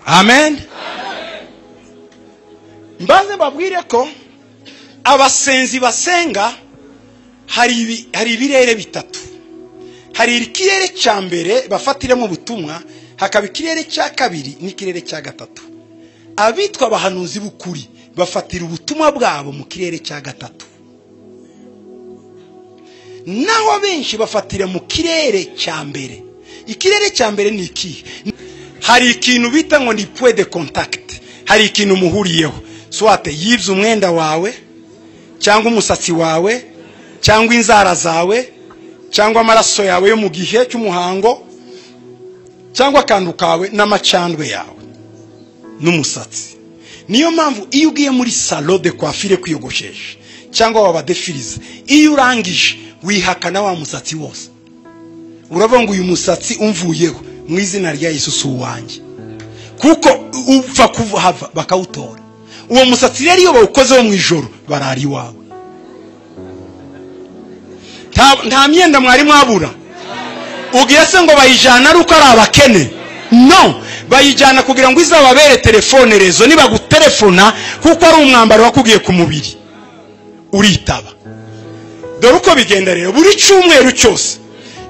Amen. Mbaze babwire ko abasenzi basenga hari ibirere bitatu. Hari ikirere cya mbere bafatiremo ubutumwa, hakaba ikirere cya kabiri n'ikirere cya gatatu. Abitwa abahanuzi b'ukuri bafatira ubutumwa bwabo mu kirere cya gatatu. Naho abenshi bafatira mu kirere cya mbere. Ikirere cya mbere ni iki? Hari ikintu bita ngo ni point de contact. Hari ikintu muhuriyeho. Swate yivye umwenda wawe, cyangwa umusatsi wawe, cyangwa inzara zawe, cyangwa amaraso yawe yo mu gihe cy'umuhango, cyangwa akantu kawe n'amacandwe yawe n'umusatsi. Niyo mpamvu iyo ugiye muri salon de coiffure kwiyogoshesha cyangwa wabadefiriza, iyo urangije wihakana wa musatsi wose. Uravuga ngo uyu musatsi umvuyeho mu izina rya Yesu wanjye, kuko upfa kuhava bakawutora. Uwo musatsi rero iyo bawukozeho mu ijoro barari wawe. Nta myenda mwari mwabura. Ugiye se ngo bayijana ari uko ari abakene? No, bayijana kugira ngo izababere telefone rezo niba gutelefona, kuko ari umwambaro wakugiye ku mubiri uritaba. Dore uko bigenda rero, buri cyumweru cyose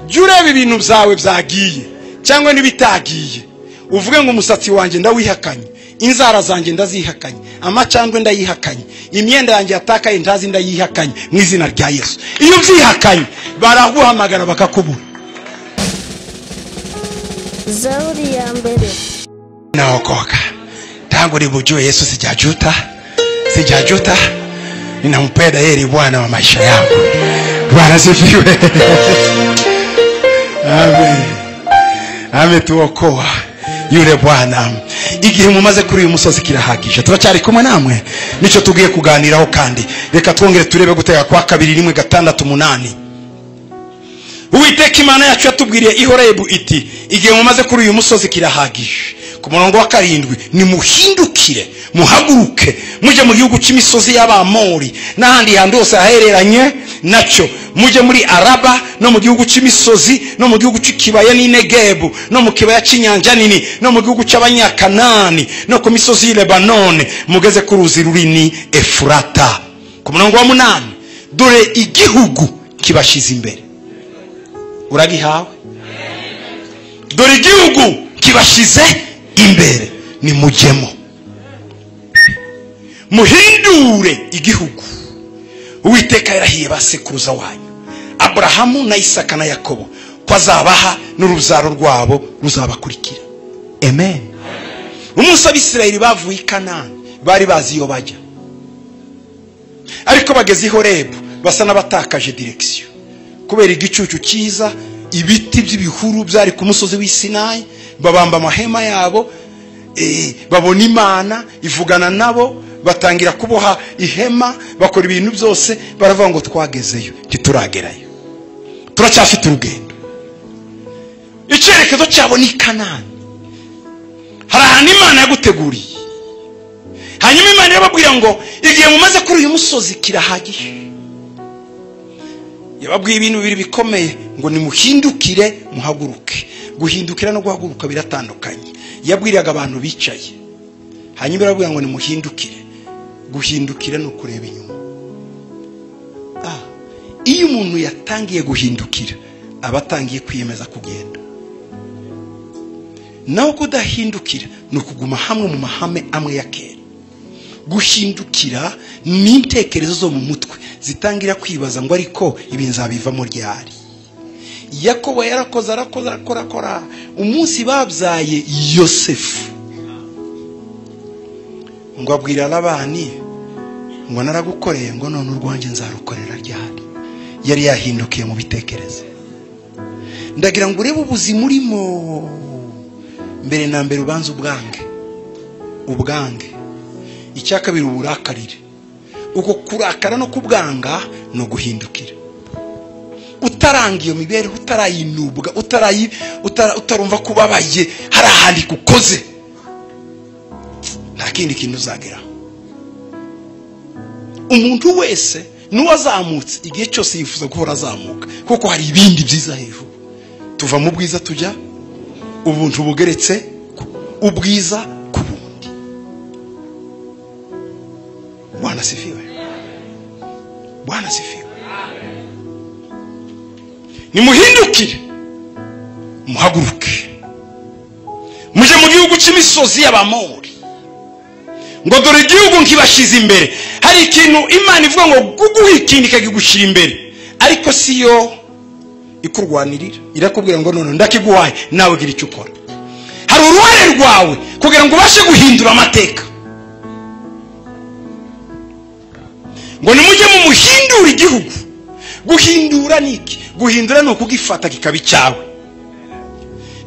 jya ureba ibintu byawe byagiye cyangwa n'ibitagiye, uvuge ngo umusatsi wanjye ndawihakanye, inzara zanjye ndazihakanye, amacandwe ndayihakanye, imyenda yanjye yatakaye ndazi ndayihakanye mu izina rya Yesu. Iyo byihakanye baraguhamagara bakakubura. Zaburi ya mbere. Naokoka tangu nibujue Yesu sijajuta, ninampenda yeye, Bwana wa maisha yangu. Bwana sifiwe. Amen. Ametuokoa yule Bwana. Igihe mumaze kuri uyu musozi kirahagije. Turacyari kumwe namwe, nico tugiye kuganiraho kandi reka twongere turebe gutega kwa 2:6-8. Uwiteka Imana yacu yatubwiriye ihorebu iti, igihe mumaze kuri uyu musozi kirahagije. Ku murongo wa 7, ni muhindukire muhaguruke muje mu gihugu cy'imisozi y'Abamori n'ahandi handi hose ahereranye nacyo, muje muri Araba no mu gihugu cy'imisozi no mu gihugu cy'ikibaya n'Inegebu no mu kibaya cy'inyanja nini no mu gihugu cy'Abanyakanani no ku misozi y'Lebanone, mugeze ku ruzi runini Efurata. Ku murongo wa 8, dore igihugu kibashize imbere. Uragihawe? Dore igihugu kibashize imbere, ni mujemo muhindure igihugu Uwiteka yarahiye basekuruza wanyu Abrahamu na Isaka na Yakobo ko azabaha n'uruzaro rwabo ruzabakurikira. Amen. Umunsi Abisirayeli bavuye i Kanani bari bazi iyo bajya, ariko bageze i Horebu basa n'abatakaje direction kubera igicucu cyiza, ibiti by'ibihuru byari ku musozi w'Isinayi. Babamba amahema yabo, babona Imana ivugana nabo, batangira kuboha ihema, bakora ibintu byose. Baravuga ngo twagezeyo ntituragerayo, turacyafite urugendo. Icyerekezo cyabo ni Kanani. Hari ahantu Imana yaguteguriye. Hanyuma Imana yababwira ngo igihe mumaze kuri uyu musozi kirahagije. Yababwiye ibintu bibiri bikomeye ngo nimuhindukire muhaguruke. Guhindukira no guhaguruka biratandukanye. Yabwiraga abantu bicaye, hanyuma barabwira ngo nimuhindukire. Guhindukira no kureba inyuma. Iyo umuntu yatangiye guhindukira abatangiye kwiyemeza kugenda. Naho kudahindukira no kuguma hamwe mu mahame amwe ya kera. Guhindukira ni intekerezo zo mu mutwe zitangira kwibaza ngo ariko ibi nzabivamo ryari. Yakobo yarakoze arakora. Umunsi babyaye Yosefu ngo abwira Labani ngo naragukoreye ngo none urwanjye nzarukorera ryari. Yari yahindukiye mu bitekerezo. Ndagira ngo urebe ubuzima urimo mbere na mbere, ubanze ubwange. Icyakabiri uburakarire. Uko kurakara no kubwanga no guhindukira. Utaranga iyo mibereho, utarayinubwa, utarumva kubabaye, hari ahandi kukoze, nta kindi kintu uzageraho. Umuntu wese n'uwazamutse igihe cyose yifuza guhora azamuka, kuko hari ibindi byiza hejuru. Tuva mu bwiza tujya ubuntu bugeretse, ubwiza Bwana sifiwe. Bwana sifiwe. Nimuhindukire muhaguruke muje mu gihugu cy'imisozi y'Abamori, ngo dore igihugu nkibashize imbere. Hari ikintu Imana ivuga ngo guguha ikindi kagigushira imbere, ariko siyo ikurwanirira. Irakubwira ngo none ndakiguhaye nawe gira icyo ukora. Hari uruhare rwawe kugira ngo ubashe guhindura amateka. Ngo nimujye mu muhindura igihugu. Guhindura niki? Guhindura no kugifata kikaba icyawe.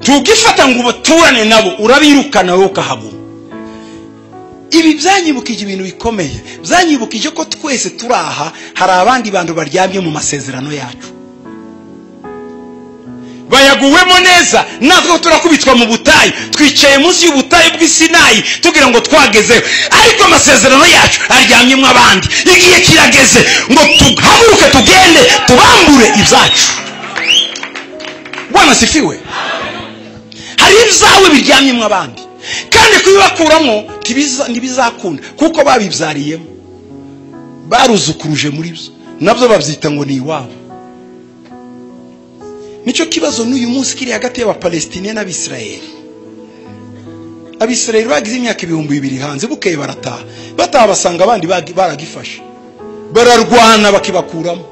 Tugifata ngo ubaturane nabo, urabirukana wowe ukahaguma. Ibi byanyibukije ibintu bikomeye. Byanyibukije ko twese turaha hari abandi bantu baryamye mu masezerano yacu. Bayaguwemo neza, natwe turakubitwa mu butayu, twicaye munsi y'ubutayu bw'Isinayi tugira ngo twagezeho, ariko amasezerano yacu aryamyemo abandi. Igihe kirageze ngo tuhaguruke tugende tubambure ibyacu. Bwana sifiwe. Hari ibyawe biryamyemo abandi, kandi kubibakuramo ntibizakunda kuko babibyariyemo, baruzukuruje muri byo, nabyo babyita ngo ni iwabo. Nicyo kibazo n'uyu munsi kiri hagati y'Abapalestine n'Abisirayeli. Abisirayeli bagize imyaka 2000 hanze, bukeye bataha basanga abandi baragifashe, bararwana bakibakuramo,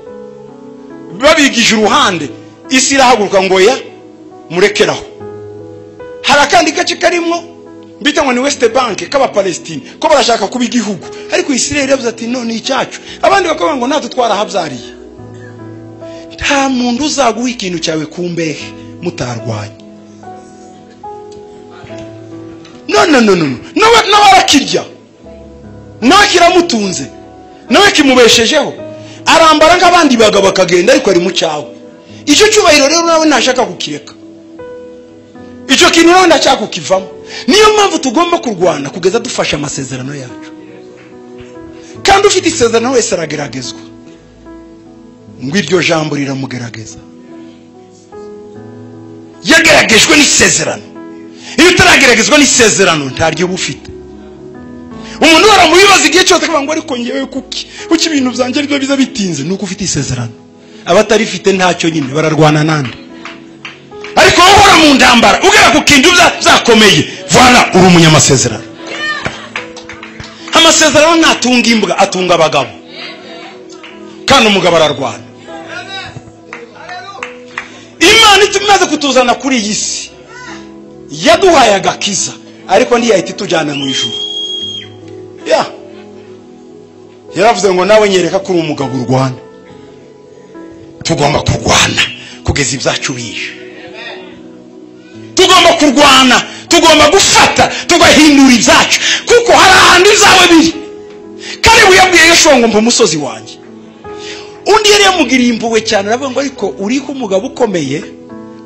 babigije uruhande. Isi irahaguruka ngo ya murekeraho. Hari akandi gace karimo bita ngo ni West Bank k'Abapalestine ko barashaka kuba igihugu, ariko Isirayeli yavuze ati none icyacu. Abandi bakavuga ngo natwe twarahabyariye. Nta muntu uzaguha ikintu cyawe kumbehe mutarwanye. Nawe arakirya, nawe kiramutunze, nawe kimubeshejeho, arambara nk'abandi bagabo bakagenda, ariko ari mu cyawe. Icyo cyubahiro rero nawe ntashaka kukireka, icyo kintu nawe ndashaka kukivamo. Niyo mpamvu tugomba kurwana kugeza dufashe amasezerano yacu. Kandi ufite isezerano wese arageragezwa, ngo iryo jambo riramugerageza. Yageragejwe n'isezerano. Iyo utarageragezwa n'isezerano ntaryo bufite. Umuntu waramubibaza igihe cyose akavuga ngo ariko ngewe kuki ibintu byanjye aribyo biza bitinze. Nuko ufite isezerano. Abatarifite ntacyo nyine bararwana nande. Ariko wowe uhora mu ndambara ugera ku kintu byakomeye, voilà uri umunyamasezerano. Amasezerano ntatunga imbwa, atunga abagabo, kandi umugabo ararwana. Imana itumaze kutuzana kuri iyi si yaduhaye agakiza, ariko ntiyahita itujyana mu ijuru. Yaravuze ngo nawe nyereka ko uri umugabo urwana. Tugomba kurwana kugeza ibyacu bije. Tugomba kurwana, tugomba gufata, tugahindura ibyacu, kuko hari ahandi zawe biri. Kare yabwiye Yoshua ngo mpa umusozi wanjye. Undi yari yamugiriye impuhwe cyane, aravuga ngo ariko uriho umugabo ukomeye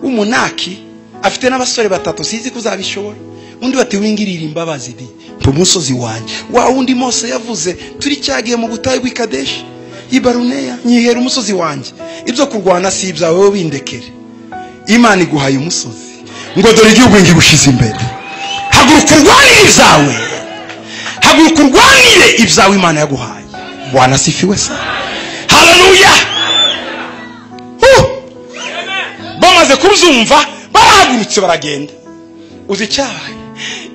w'umunaki, afite n'abasore batatu, sizi kuzabishobora. Undi bati wingirira imbabazi di mpa umusozi wanjye. Wa undi Mose yavuze turi cyagiye mu butayu bw'Ikadeshi Ibaruneya, nyihera umusozi wanjye. Ibyo kurwana si ibyawe, wowe bindekere. Imana iguhaye umusozi ngo dore igihugu ngibushize imbere. Haguruka urwanire ibyawe, haguruka urwanire ibyawe Imana yaguhaye. Bwana sifiwe sa. Haleluya. Bamaze kubyumva barahagurutse baragenda. Uzi cyabaye?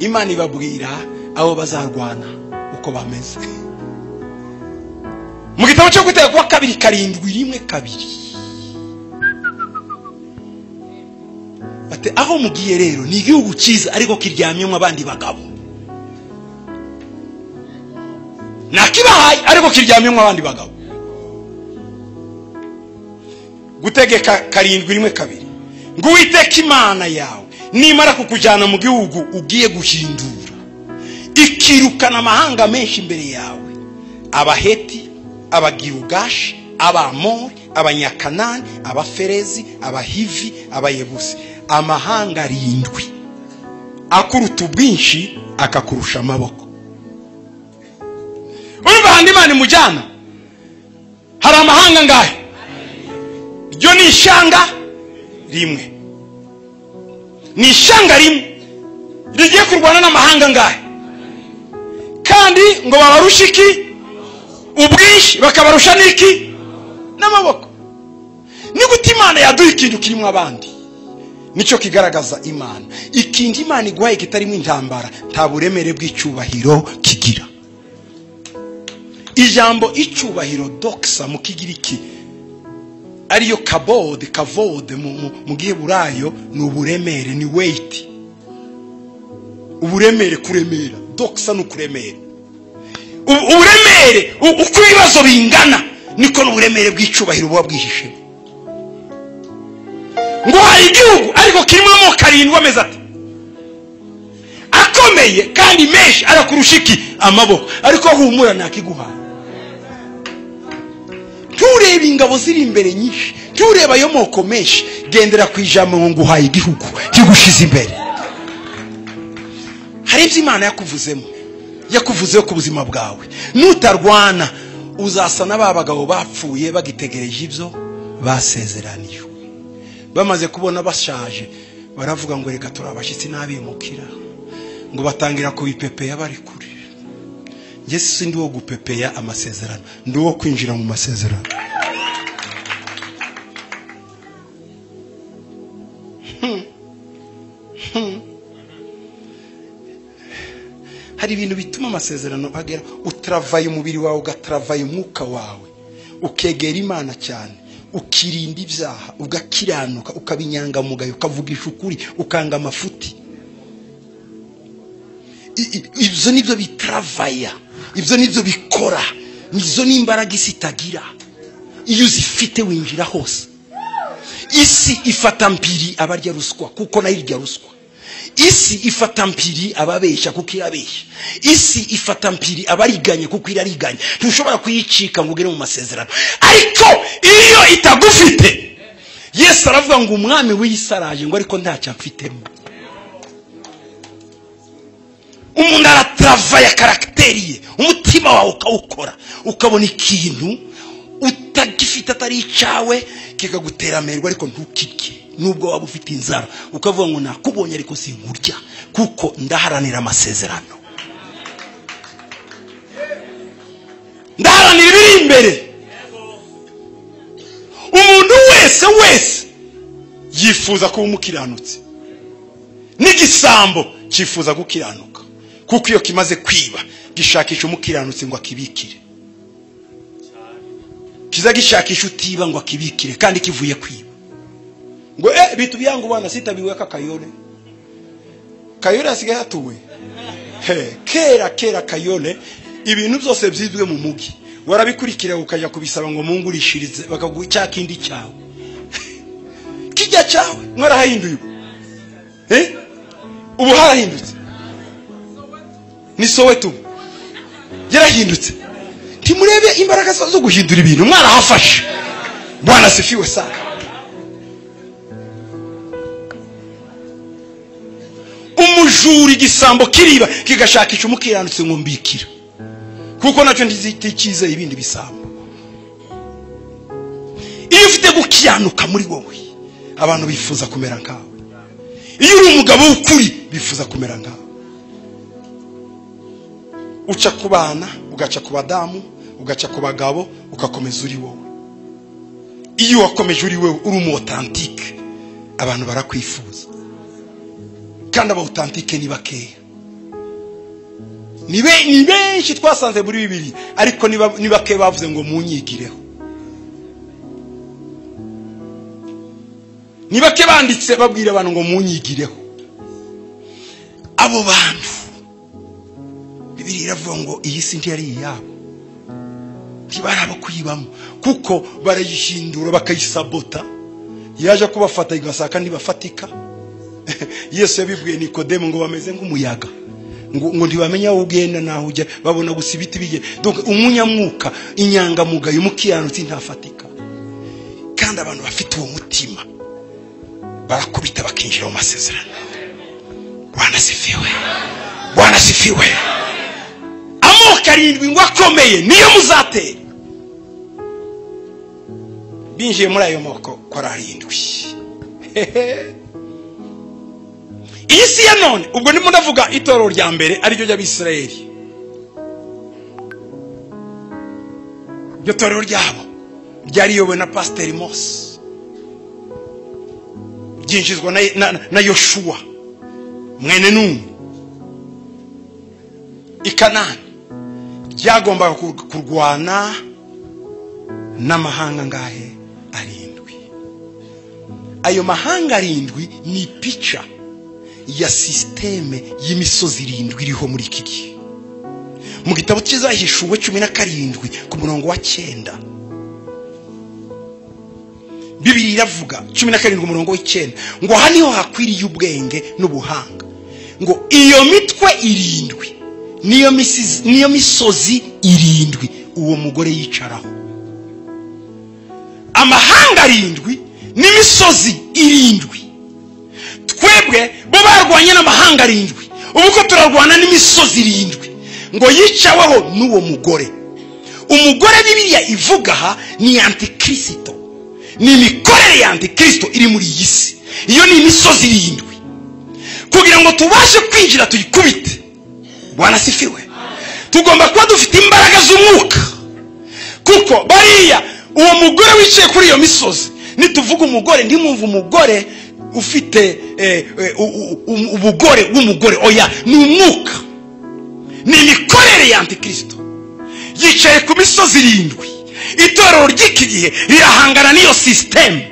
Imana ibabwira abo bazarwana uko bameze. Mu gitabo cyo Gutera kwa 2:7-1-2 bate aho mugiye rero ni igihugu cyiza, ariko kiryamyemo abandi bagabo. Nakibahaye ariko kiryamyemo abandi bagabo. Gutegeka 7:1-2 ngo Uwiteka Imana yawe nimara kukujyana mu gihugu ugiye guhindura, ikirukana amahanga menshi imbere yawe: Abaheti, Abagirugashi, Abamori, Abanyakanani, Abaferezi, Abahivi, Abayebusi, amahanga 7 akuruta ubwinshi akakurusha amaboko. Urumva handi Imana imujyana hari amahanga ngahe? Ryo ni ishanga rimwe, ni ishanga rimwe rigiye kurwana n'amahanga ngahe, kandi ngo babarushiki ubwinshi bakabarusha n'iki n'amaboko. Ni gute Imana yaduha ikintu kirimo abandi? Nico kigaragaza Imana. Ikindi Imana iguhaye kitarimo intambara nta buremere bw'icyubahiro kigira. Ijambo icyubahiro doxa mu kigiriki ariyo kavode mu Giheburayo ni uburemere, ni weight. Uburemere, kuremera. Doxa no kuremera. Uburemere uko ibibazo bingana niko n'uburemere bw'icyubahiro buba bwihishe. Ngo hari igihugu ariko kirimo amoko 7 ameze ati akomeye kandi menshi arakurusha iki amaboko, ariko humura nakiguhaye. Tureba ingabo ziri imbere nyinshi, tureba ayo moko menshi, gendera ku ijambo ngo nguhaye igihugu kigushize imbere. Hari ibyo Imana yakuvuzeho ku buzima bwawe. Nutarwana uzasa n'ababagabo bapfuye bagitegereje ibyo basezeranijwe. Bamaze kubona bashaje baravuga ngo reka turabashitsi n'abimukira, ngo batangira kubipepeya bari kure. Njye sindi wo gupepeya amasezerano, ndi wo kwinjira mu masezerano. Hari ibintu bituma amasezerano agera. Utravaye umubiri wawe, ugatravaye umwuka wawe, ukegera Imana cyane, ukirinda ibyaha, ugakiranuka, ukabinyangamugayo, ukavugisha ukuri, ukanga amafuti. Ibyo nibyo bitravaya, ibyo nibyo bikora, nizo n'imbaraga isi itagira. Iyo uzifite winjira hose. Isi ifata mpiri abarya ruswa kuko nayo irya ruswa. Isi ifata mpiri ababesha kuko irabesha. Isi ifata mpiri abariganye kuko irariganye. Ntushobora kuyicika ngo ugere mu masezerano. Ariko iyo itagufite, Yesu aravuga ngo umwami w'isaraje ngo ariko ntacyo mfitemo. Umuntu aratravaya karakteri ye, umutima wawe ukawukora, ukabona ikintu utagifite atari cyawe kikagutera amerwa ariko ntukirye. Nubwo waba ufite inzara ukavuga ngo nakubonye ariko sinkurya kuko ndaharanira amasezerano, ndaharanira ibiri imbere. Umuntu wese yifuza kuba umukiranutsi, n'igisambo cyifuza gukiranuka, kuko iyo kimaze kwiba gishakisha umukiranutsi ngo akibikire. Kiza gishakisha utiba ngo akibikire kandi kivuye kwiba. Ngo bitu byangu bana sitabiwe kakayole. Kayole asigaye hatuwe. Kera kayole ibintu byose byizwe mu mugi. Warabikurikira ukajya kubisaba ngo mungurishirize bakaguha kindi cyawe. Kijya cyawe mwarahinduye. Ubu harahindutse. Ni Soweto. Yarahindutse. Timurebe imbaraga zo guhindura ibintu mwarahafashe. Bwana sifiwe sana. Umujuri gisambo kiriba kigashakisha umukiranutse ngo mbikira, kuko nacyo ndizitikize ibindi bisambo. Iyo ufite gukiranuka muri wowe, abantu bifuza kumera nkawe. Iyo uri umugabo w'ukuri bifuza kumera nkawe. Uca ku bana, ugaca ku badamu, ugaca ku bagabo, ugakomeza uri wowe. Iyo wakomeje uri wowe, uri umu authentique, abantu barakwifuza. Kandi aba authentique ni bakeya. Ni benshi twasanze muri Bibiliya, ariko ni bakeya bavuze ngo munyigireho. Ni bake banditse babwira abantu ngo munyigireho. Abo bantu Bibiliya iravuga ngo iyi si ntiyari iyabo, ntibaraba kuyibamo, kuko barayihindura bakayisabota. Yaje kubafata igasaka ntibafatika. Yesu yabibwiye Nikodemo ngo bameze nk'umuyaga, ngo ntibamenya aho ugenda naho ujya, babona gusa ibiti bige. Donc umunyamwuka, inyangamugayo, umukiranutsi ntafatika. Kandi abantu bafite uwo mutima barakubita bakinjira mu masezerano. Bwana sifiwe, Bwana sifiwe. Amoko 7 ngo akomeye niyo muzatera. Binjiye muri ayo moko ko ararindwi. Isi ya none, ubwo ndimo ndavuga itorero rya mbere ariryo ry'Abisirayeli. iryo torero ryabo ryariyobowe na Pasiteri Mose, ryinjizwa na Yoshua mwene Nuni i Kanani. Ryagombaga kurwana n'amahanga ngahe arindwi. Ayo mahanga arindwi ni pica ya systeme y'imisozi irindwi iriho muri iki gihe. Mu gitabo cy'izahishuwe 17 ku murongo wa 9, Bibiliya iravuga 17 umurongo wa 9 ngo haniho hakwiriye ubwenge n'ubuhanga, ngo iyo mitwe irindwi niyo misozi irindwi uwo mugore yicaraho. Amahanga arindwi n'imisozi irindwi. Twebwe bo barwanye n'amahanga arindwi, ubu ko turarwana n'imisozi irindwi ngo yicaweho n'uwo mugore. Umugore Bibiliya ivuga aha ni Antikristo, ni imikorere ya Antikristo iri muri iyi si. Iyo ni imisozi irindwi. Kugira ngo tubashe kwinjira tuyikubite, Bwana sifiwe, tugomba kuba dufite imbaraga z'umwuka. Kuko bariya uwo mugore wicaye kuri iyo misozi, nituvuga umugore ndimumva umugore ufite ubugore w'umugore, oya, ni umwuka, ni imikorere ya Antikristo. Yicaye ku misozi irindwi. Itorero ry'iki gihe rirahangana n'iyo systeme.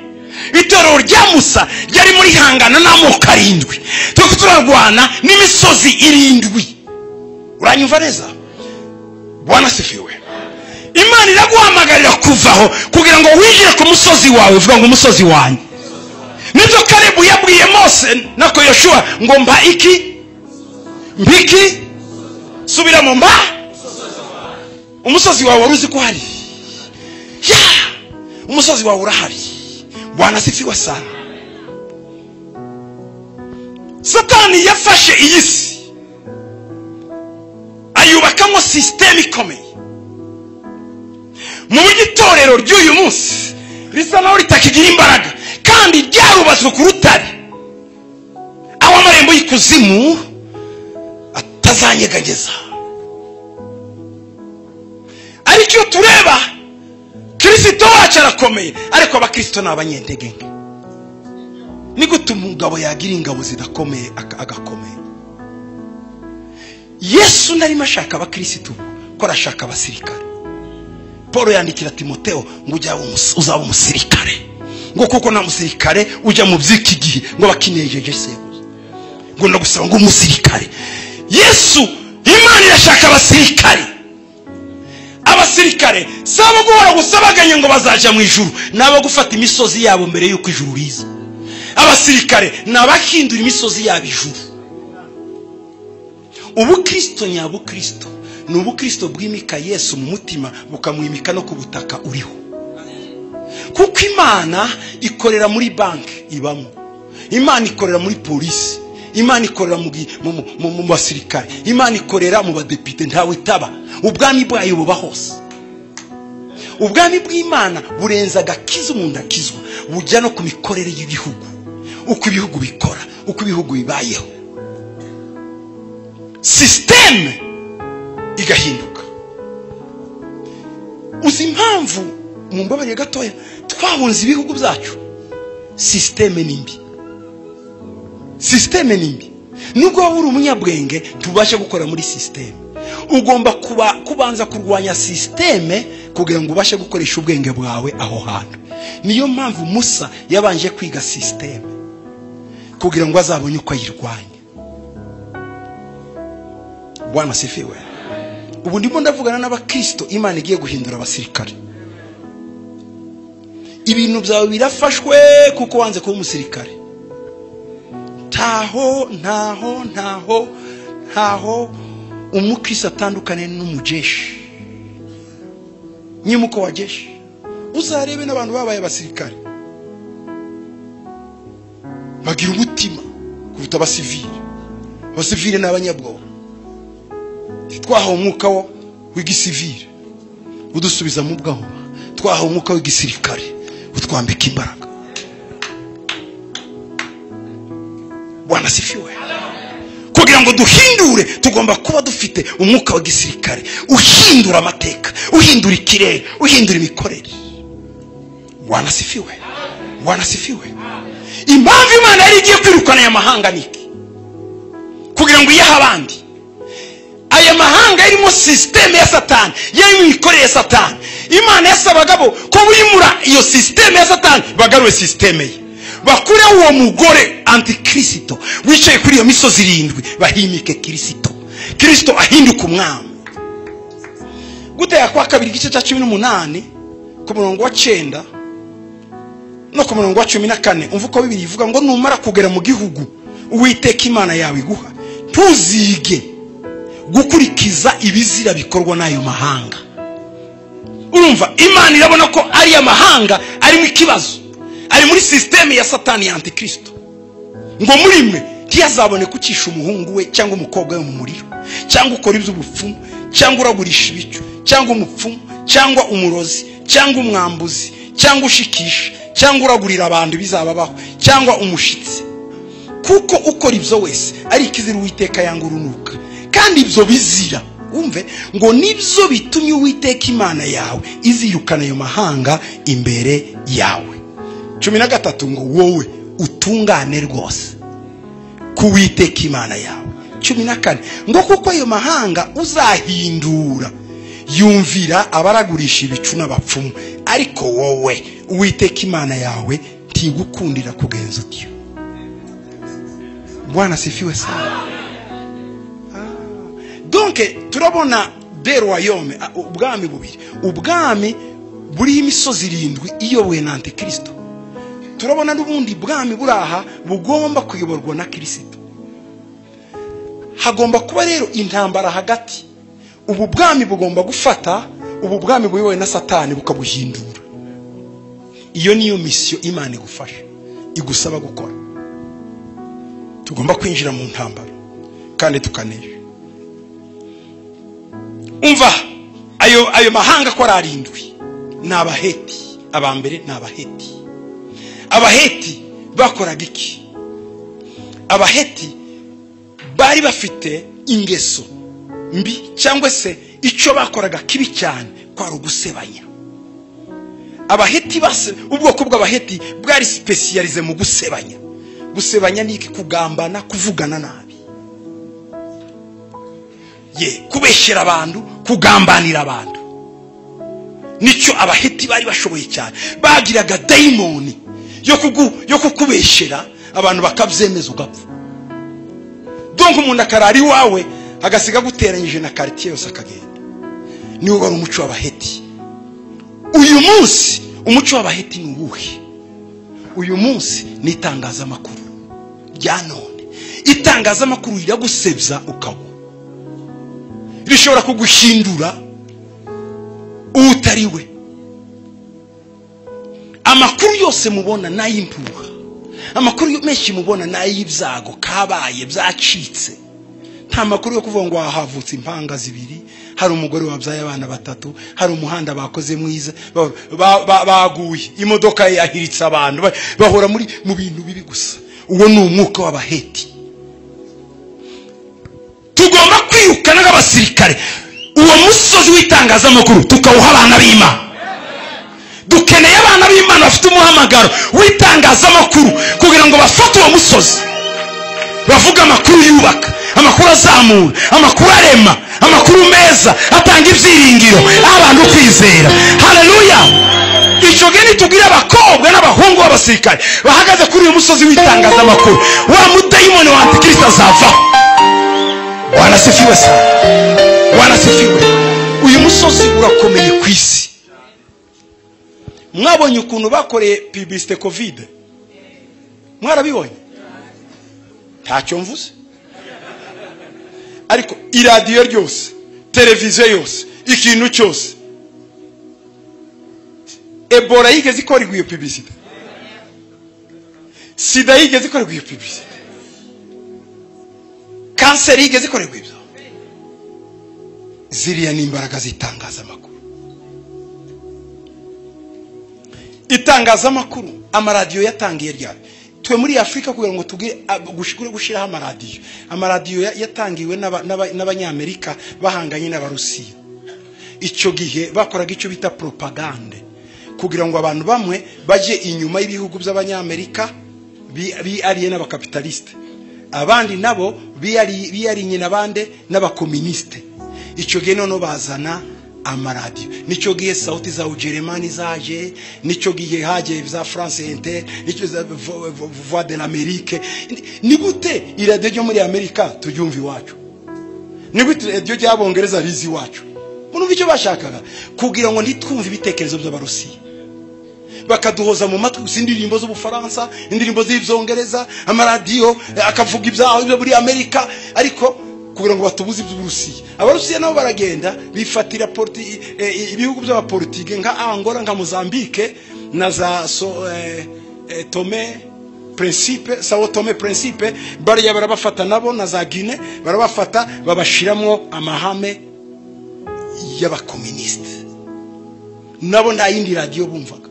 Itorero rya Musa ryari muri hangana n'amoko arindwi. Turarwana n'imisozi irindwi. Uranyumva neza? Bwana sifiwe. Imana iraguhamagarira kuvaho kugira ngo winjire ku musozi wawe. Uvuga ngo umusozi wanjye. Nibyo Kalebu yabwiye Mose nako Yoshua ngo mba iki? Mbiki? Subira mu mba? Umusozi wawe waruzi ko hari. Umusozi wawe urahari. Bwana sifiwe sana. Satani yafashe iyi si ayubakamo system ikomeye. Mu gitorero ry'uyu munsi risa naho ritakigira imbaraga, kandi ryarubatswe ku rutare aho amarembo y'ikuzimu atazanyeganyeza. Ariko iyo tureba Kristo wacu arakomeye, ariko abakristo ni abanyentege nke. Ni gute umugabo yagira ingabo zidakomeye agakomeye? Yesu narimo ashaka abakristo ko arashaka abasirikare. Paul yandikira Timotheo ngo uzaba umusirikare, ngo kuko nta musirikare ujya mu by'iki gihe ngo bakinejeje se, ngo ndagusaba ngo umusirikare. Yesu, Imana irashaka abasirikare. Abasirikare sabo guhora gusabaganye ngo bazaja mu ijuru, nabo gufata imisozi yabo mbere yuko ijuru riza. Abasirikare nabahindura imisozi yabo ijuru. Ubu Kristo nyabo Kristo ni ubu Kristo bwimika Yesu mu mutima bukamwimika no ku butaka uriho. Kuko Imana ikorera muri banki ibamo, Imana ikorera muri polisi, Imana ikorera mu basirikare, Imana ikorera mu badepite, ntawe itaba. Ubwami bwayo buba hose. Ubwami bw'Imana burenza gakiza umuntu akizwa, bujya no ku mikorere y'ibihugu, uko ibihugu bikora, uko ibihugu bibayeho. Systeme igahinduka. Uzi impamvu mu mbabare gatoya twahunze ibihugu byacu? Systeme nimbi. Systeme nimbi. Nubwo wabura umunyabwenge tubasha gukora muri systeme, ugomba kubanza kurwanya systeme kugira ngo ubashe gukoresha ubwenge bwawe aho hantu. Niyo mpamvu Musa yabanje kwiga systeme kugira ngo azabone uko ayirwanya. Bwana sifiwe. Ubu ndimo ndavugana n'abakristo, Imana igiye guhindura abasirikare. Ibintu byawe birafashwe kuko wanze kuba umusirikare. Ntaho umukristo atandukane n'umujeshi. Nyimuko wa jeshi uzarebe n'abantu babaye abasirikare bagira umutima kuruta abasivile. Abasivile n'abanyabwoba. Twahawe umwuka w'igisivile udusubiza mu bwamba, twahawe umwuka w'igisirikare utwambika imbaraga. Bwana sifiwe. Kugira kugira ngo duhindure tugomba kuba dufite umwuka wa gisirikare uhindura amateka, uhindura ikirere, uhindura imikorere. Wanasifiwe, wanasifiwe. Impamvu Imana yari igiye kwirukana aya mahanga niki? Kugira ngo iyahe abandi. Aya mahanga irimo systeme ya Satani, yarimo imikorere ya Satani. Imana yasabaga bo ko bimura iyo systeme ya Satani bagaruwe systeme ye. Bakure uwo mugore antikristo wicaye kuri iyo misozi 7 bahimike Kristo. Kristo ahinduka umwami. Gutera kwa kabiri gice cya 18 ku murongo wa 9 no ku murongo wa 14 umva ko Bibiliya ivuga ngo numara kugera mu gihugu Uwiteka Imana yawe iguha, ntuzige gukurikiza ibizira bikorwa n'ayo mahanga. Urumva Imana irabona ko ari amahanga ari mu kibazo, ari muri systeme ya Satani ya antikristo. Ngo muri mwe ntiyazabone kucisha umuhungu we cyangwa umukobwa we mu muriro, cyangwa ukora iby'ubupfumu, cyangwa uragurisha ibicu, cyangwa umupfumu, cyangwa umurozi, cyangwa umwambuzi, cyangwa ushikisha, cyangwa uragurira abantu bizababaho, cyangwa umushitsi. Kuko ukora ibyo wese ari ikizira Uwiteka yanga urunuka. Kandi ibyo bizira umve ngo nibyo bitumye Uwiteka Imana yawe izirukana ayo mahanga imbere yawe. 13 ngo wowe utungane rwose ku Uwiteka Imana yawe. 14 ngo kuko ayo mahanga uzahindura yumvira abaragurisha ibicu n'abapfumu, ariko wowe Uwiteka Imana yawe ntigukundira kugenza utyo. Bwana sifiwe sana. Donc turabona Dore wayome ubwami bubiri. Ubwami buri imisozi 7 iyobowe na antikristo. Turabona n'ubundi bwami buraha bugomba kuyoborwa na Kristo. Hagomba kuba rero intambara hagati. Ubu bwami bugomba gufata ubu bwami buyobowe na Satani bukabuhindura. Iyo niyo mission Imana igufasha igusaba gukora. Tugomba kwinjira mu ntambara kandi tukanesha. Umva ayo mahanga ko ararindwi n'abaheti. Abambere n'abaheti. Abaheti bakoraga iki? Abaheti bari bafite ingeso mbi cyangwa se icyo bakoraga kibi cyane kwari ugusebanya. Abaheti base ubwoko bw'abaheti bwari specialize mu gusebanya. Gusebanya ni iki? Kugambana, kuvugana nabi. Kubeshyera abantu, kugambanira abantu. Nicyo abaheti bari bashoboye cyane. Bagiraga daimoni yo kukubeshyera abantu bakabyemeza ugapfa. Donc umuntu akarari wawe agasiga guteranyije na quartier yose akagenda. Niwo bari umuco w'abaheti. Uyu munsi umuco w'abaheti ni uwuhe? Uyu munsi ni itangazamakuru rya none. Itangazamakuru iragusebya ukaba rishobora kugushindura utariwe. Amakuru yose mubona n'ayimpuha, amakuru menshi mubona n'ayibyago kabaye byacitse. Nta makuru yo kuvuga ngo havutse impanga 2, hari umugore wabyaye abana 3, hari umuhanda bakoze mwiza baguye, imodoka yahiritse abantu, bahora mu bintu bibi gusa. Uwo ni umwuka w'abaheti. Tugomba kwirukana nk'abasirikare uwo musozi w'itangazamakuru tukawuha abana b'Imana. Dukeneye abana b'Imana bafite umuhamagaro w'itangazamakuru kugira ngo bafate uwo musozi bavuga amakuru yubaka, amakuru azamura, amakuru arema, amakuru meza atanga ibyiringiro abantu kwizera. Haleluya. Icyo geni tubwire abakobwa n'abahungu b'abasirikare bahagaze kuri uyu musozi w'itangazamakuru, wa mudayimoni wa antikristo azava. Wanasifiwe sana. Wanasifiwe. Uyu musozi urakomeye ku isi. Mwabonye ukuntu bakoreye publicité Covid? Mwarabibonye? Ntacyo mvuze. Ariko iradiyo ryose, televiziyo yose, ikintu cyose. Ebola yigeze ikorerwa iyo publicité. Sida yigeze ikorerwa iyo publicité. Kanseri yigeze ikorerwa ibyo. Ziriya ni imbaraga z'itangazamakuru. Itangazamakuru amaradiyo yatangiye ryari? twe muri Afrika kugira ngo tugire gushiraho amaradiyo yatangiwe n'abanyamerika bahanganye n'abarusiya. Icyo gihe bakoraga icyo bita propagande kugira ngo abantu bamwe baje inyuma y'ibihugu by'abanyamerika biyariye n'abakapitaliste, abandi nabo biyariye n'abande n'abakomuniste. Icyo gihe none bazana amaradiyo. Nicyo gihe sauti za Ujeremani zaje, nicyo gihe haje za France Inter, nicyo za Voix de l'Amérique. Ni gute iradiyo ryo muri Amerika turyumva iwacu? Ni gute iradiyo ry'Abongereza rizi iwacu? Munumva icyo bashakaga kugira ngo ntitwumve ibitekerezo by'abarusiya, bakaduhoza mu matwi gusa indirimbo z'Ubufaransa, indirimbo z'Ibyongereza, amaradiyo akavuga ibyo muri Amerika, ariko kugira ngo batubuze iby'Uburusiya. Abarusiya nabo baragenda bifatira ibihugu by'abapolitike nka Angola, nka Mozambique na za Tome Principe, Sao Tome Principe, bariya barabafata nabo na za Guinea barabafata babashiramo amahame y'abakomuniste. Nabo nta yindi radio bumvaga,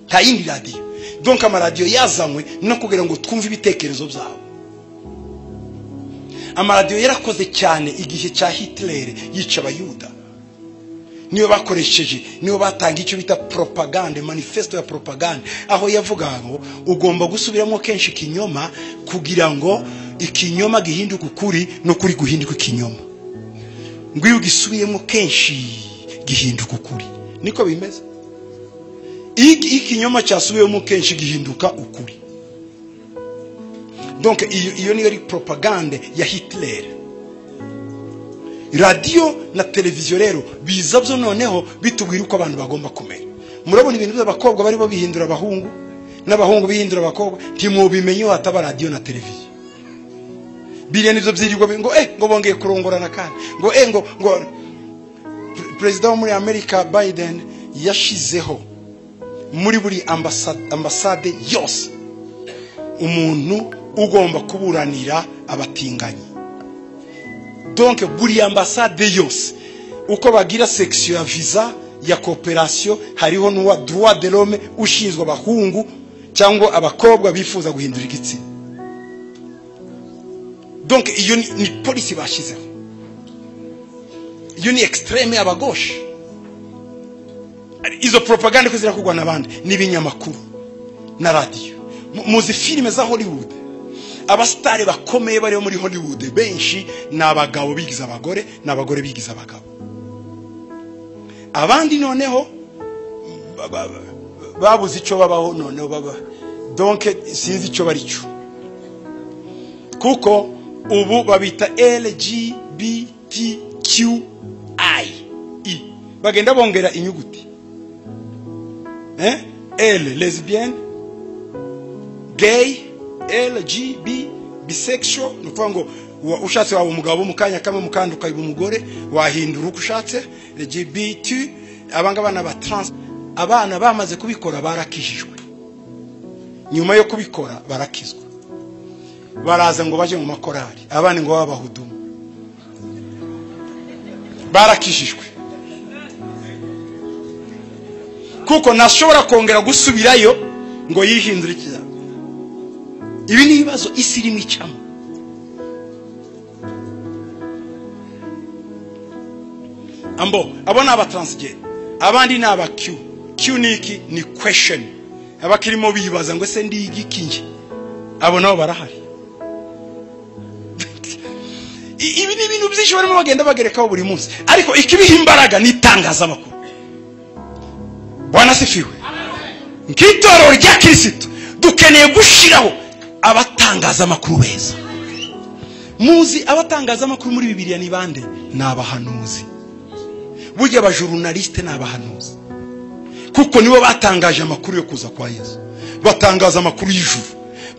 nta yindi radio. Donc amaradiyo yazanywe no kugira ngo twumve ibitekerezo byabo. Amaradiyo yarakoze cyane igihe cya Hitler yica abayuda. Niyo bakoresheje, niyo batanga icyo bita propaganda, manifesto ya propaganda, aho yavuga ngo ugomba gusubiramo kenshi ikinyoma kugira ngo ikinyoma gihinduke ukuri no kuri guhinduka ikinyoma. Ngo iyo gisubiyemo kenshi gihinduka ukuri. Niko bimeze. Ikinyoma cyasubiyemo kenshi gihinduka ukuri. Donc iyo niyo ari propagande ya Hitler. Radio na televiziyo rero biza byo noneho bitubwira uko abantu bagomba kumenya. Murabona ibintu by'abakobwa bari bo bihindura abahungu n'abahungu bihindura abakobwa, ntimubimenye hataba radio na televiziyo. Biriya nivyo byirirwa ngo bongeye kurongorana kandi ngo President muri America Biden yashizeho muri buri ambasade yose umuntu ugomba kuburanira abatinganyi. Donc buri ambasade yose uko bagira section ya visa ya coopération hariho n'uwa droit de l'homme ushinzwe abahungu cyangwa abakobwa bifuza guhindura igitsina. Donc iyo ni police bashizeho. Iyo ni extreme abagoshe. Izo propaganda kuzira kugwa nabandi n'ibinyamakuru na radio. Muzi filime za Hollywood, abastari bakomeye bari muri Hollywood benshi nabagabo bigiza abagore, nabagore bigiza abagabo. Abandi noneho babuze icyo babaho noneho baba. Donc sinzi icyo bari cyo. Kuko ubu babita LGBTQI. Bagenda bongera inyuguti. L lesbienne, gay, LGBT, bisexual, nukuvuga ngo ushatse waba umugabo mukanya kamwe mukanduka ibu umugore wahindura uko ushatse. LGBT, abanga bana ba trans, abana bamaze kubikora barakijijwe. Nyuma yo kubikora barakizwa. Baraza ngo baje mu makorari, abana ngo babahudumu. Barakijijwe. Kuko nashobora kongera gusubirayo ngo yihindure ikiza. Ibi ni ibibazo isi irimo icamo. Ambo abona aba transgender, abandi ni aba Q. Q niki ni question. Abakirimo bibaza ngo se ndi igikinje. Abo nabo barahari. Ibi ni ibintu byinshi barimo bagenda bagerekaho buri munsi, ariko ikibiha imbaraga ni itangazamakuru. Bwana sifiwe. Nk'itorero rya Kristo dukeneye gushiraho abatangazamakuru beza. Muzi abatangazamakuru muri Bibiliya ni bande? Ni abahanuzi. Burya abajournaliste ni abahanuzi, kuko nibo batangaje amakuru yo kuza kwa Yesu. Batangaza amakuru y'ijuru,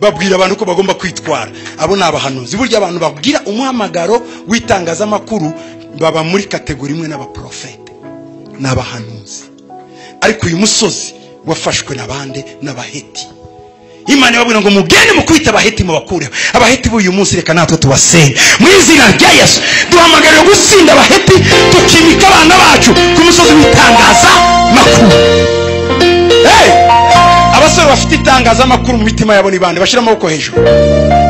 babwira abantu ko bagomba kwitwara. Abo ni abahanuzi. Burya abantu babwira umuhamagaro w'itangazamakuru baba muri kategori imwe n'abaprofete, n'abahanuzi. Ariko uyu musozi wafashwe nabande n'abaheti. Imana yababwira ngo mugende mukwita abaheti mu bakureho. Abaheti b'uyu munsi reka natwe tubasenge mu izina rya Yesu. Duhamagara gusinda abaheti, tukimika abana bacu ku musozi w'itangaza makuru. Abasore bafite itangazamakuru mu mitima yabo ni bande? Bashira amaboko hejuru.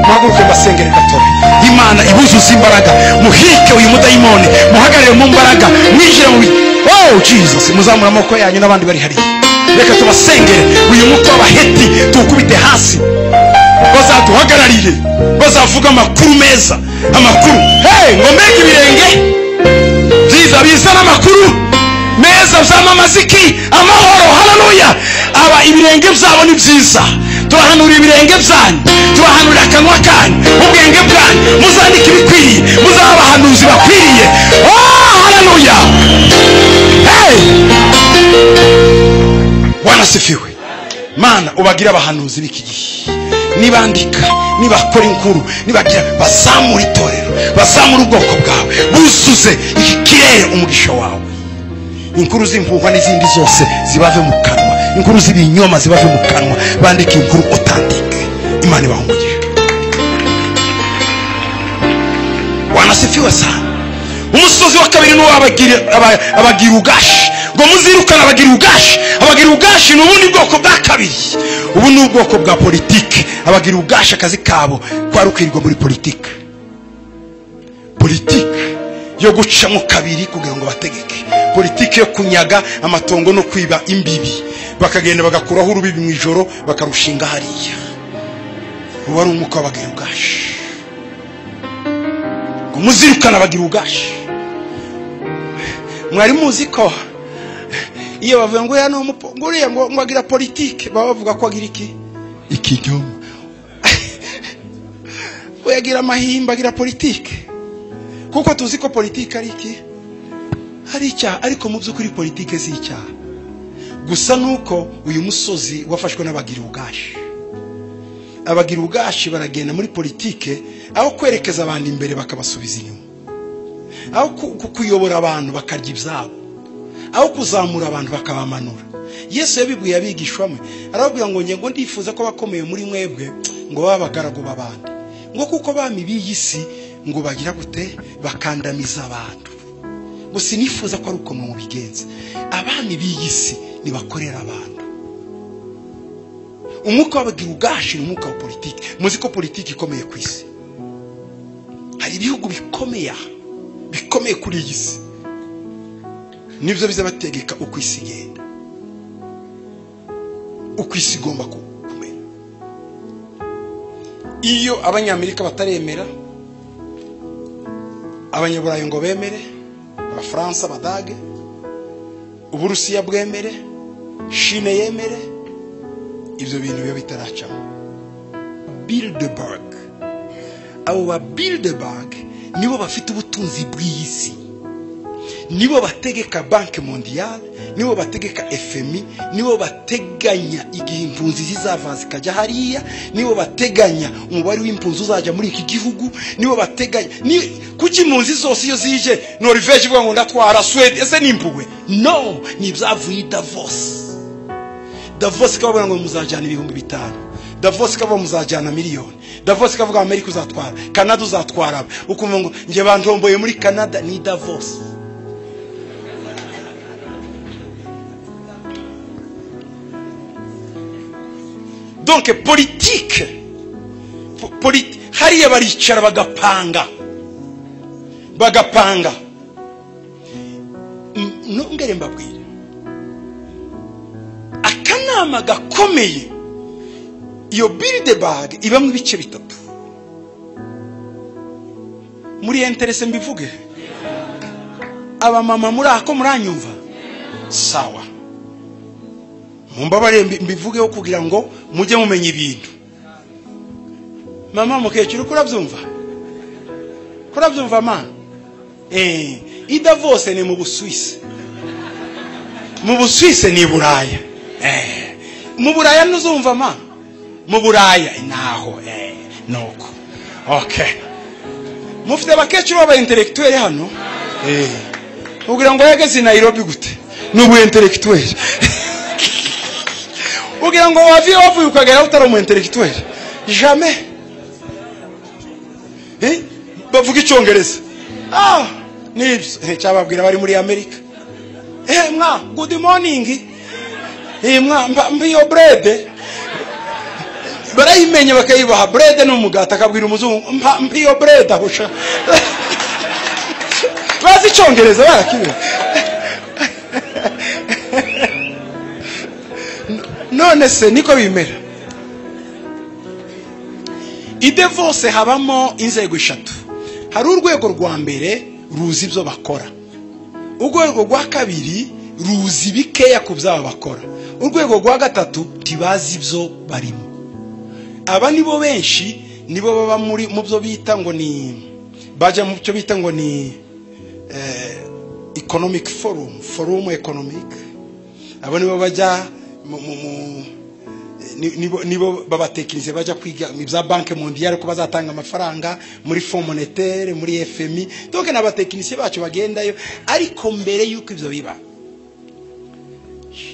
Muhaguruke basengere gatore. Imana ibuzuza imbaraga. Muhike uyu mudayimoni, muhagarire mu mbaraga, mwinjire mu Jesus. Muzamura amaboko yanyu n'abandi bari hari. Reka tubasengere uyu mutwe w'abaheti tukubite hasi. Bazaduhagararire, bazavuga amakuru meza, amakuru ngo mbega ibirenge byiza bizana amakuru meza byamamaza iki? Amahoro. Haleluya. Aba ibirenge byabo ni byiza. Turahanura ibirenge byanyu, turahanura akanwa kanyu, ubwenge bwanyu, muzandika ibikwiriye, muzaba abahanuzi bakwiriye. Haleluya. Bwana sifiwe. Mana ubagira abahanuzi b'iki gihe, nibandika, nibakora inkuru, nibagira bazamura itorero, bazamura ubwoko bwawe, buzuze iki kirere umugisha wawe. Inkuru z'impuhwa n'izindi zose zibave mu kanwa, inkuru z'ibinyoma zibave mu kanwa, bandike inkuru authentique. Imana ibahe umugisha. Wanasifiwe sana. Umusozi wa kabiri ni abagira ugashi, ngo muzirukana abagira ugashi. Abagira ugashi ni ubundi bwoko bwa kabiri. Ubu ni ubwoko bwa politike. Abagira ugashi akazi kabo kwarukirirwa muri politike. Politike yo guca mu kabiri kugira ngo bategeke, politike yo kunyaga amatongo no kwiba imbibi, bakagenda bagakuraho urubibi mu ijoro bakarushinga hariya. Ubu ari umwuka w'abagira ugashi. Ngo muzirukana abagira ugashi. Mwari muzi ko iyo bavuga ngo yana umuponguriye ngo agira politike, baba bavuga ko agira iki? Ikinyoma. We agira amahimba, agira politike. Kuko tuzi ko politike ari iki? Hari icyaha, ariko mu by'ukuri politike si icyaha. Gusa nuko uyu musozi wafashwe n'abagira ugashi. Abagira ugashi baragenda muri politike aho kwerekeza abantu imbere bakabasubiza inyuma, aho kuyobora abantu bakarya ibyabo, aho kuzamura abantu bakabamanura. Yesu yabibwiye abigishwamwe, arababwira ngo ngo ndifuza ko bakomeye muri mwebwe ngo babagaragu babandi, ngo kuko bami b'iyisi ngo bagira gute bakandamiza abantu. Gusa nifuza ko ari uko mu bigenze. Abami b'iyisi nibakorera abantu. Umwuka w'abagira ugashi ni umwuka wa politiki. Muzi ko politiki ikomeye ku isi. Hari ibihugu bikomeye kuri iyi si, nibyo bizabategeka uko isi igenda, uko isi igomba kumera. Iyo abanyamerika bataremera, abanyaburayi ngo bemere, abafaransa, abadage, Uburusiya bwemere, Chine yemere, ibyo bintu biba bitaracamo. Bilderberg, abo ba Bilderberg nibo bafite ubutunzi bw'isi, nibo bategeka Banki Mondiale, nibo bategeka FMI, nibo bateganya igihe impunzi zizava zikajya hariya, nibo bateganya umubare w'impunzi uzajya muri iki gihugu, nibo bateganya kuki impunzi zose iyo zije Norvege ivuga ngo ndatwara Sweden, ese nimpuwe? No, ni byavuye Davos kavuga ngo muzajyana 5,000, Davos kavuga muzajyana miliyoni, Davos kavuga Amerika uzatwara, Canada uzatwara, ukumva ngo nje banjomboye muri Canada ni Davos. Donc politique hariya baricara bagapanga. Nongere mbabwire, akanama gakomeye iyo Bilderberg ibamwe ibice bitatu. Muri interesse mbivuge, aba mama muri ako muranyumva sawa, mumbabare mbivugeho kugira ngo mujye mumenya ibintu. Mama mukecuru kurabyumva ma Davos ni mu Busuwisi, mu Busuwisi ni Buraya, mu Buraya nuzumva ma, mu Buraya naho nuko. Okay, mufite abakecuru baba intellectuel hano, ugira ngo yageze Nairobi gute n'ubu intellectuel. Ugira ngo wavuye ukagera utari mu intellectuel jamais. Bavuga icyongereza. Nibyo cyababwira bari muri Amerika. Mwa good morning. Mwa mbiyo bread. barayimenya bakayibaha bread n'umugati akabwira umuzungu mpiyo bread ahusha bazi icyongereza barakibe none se niko bimera. Idevose habamo inzego eshatu. Hari urwego rwa mbere ruzi ibyo bakora, urwego rwa kabiri ruzi bikeya ku byabo bakora, urwego rwa gatatu tibazi ibyo barimo. Aba nibo benshi nibo baba muri mu byo bita ngo ni baje mu cyo bita ngo ni economic forum economic. Aba nibo bajya nibo babatekinise baje kwiga ibya banke mondiale ko bazatanga amafaranga muri fond monétaire muri FMI. Donc n'abatekinise bacu bagendayo, ariko mbere yuko ibyo biba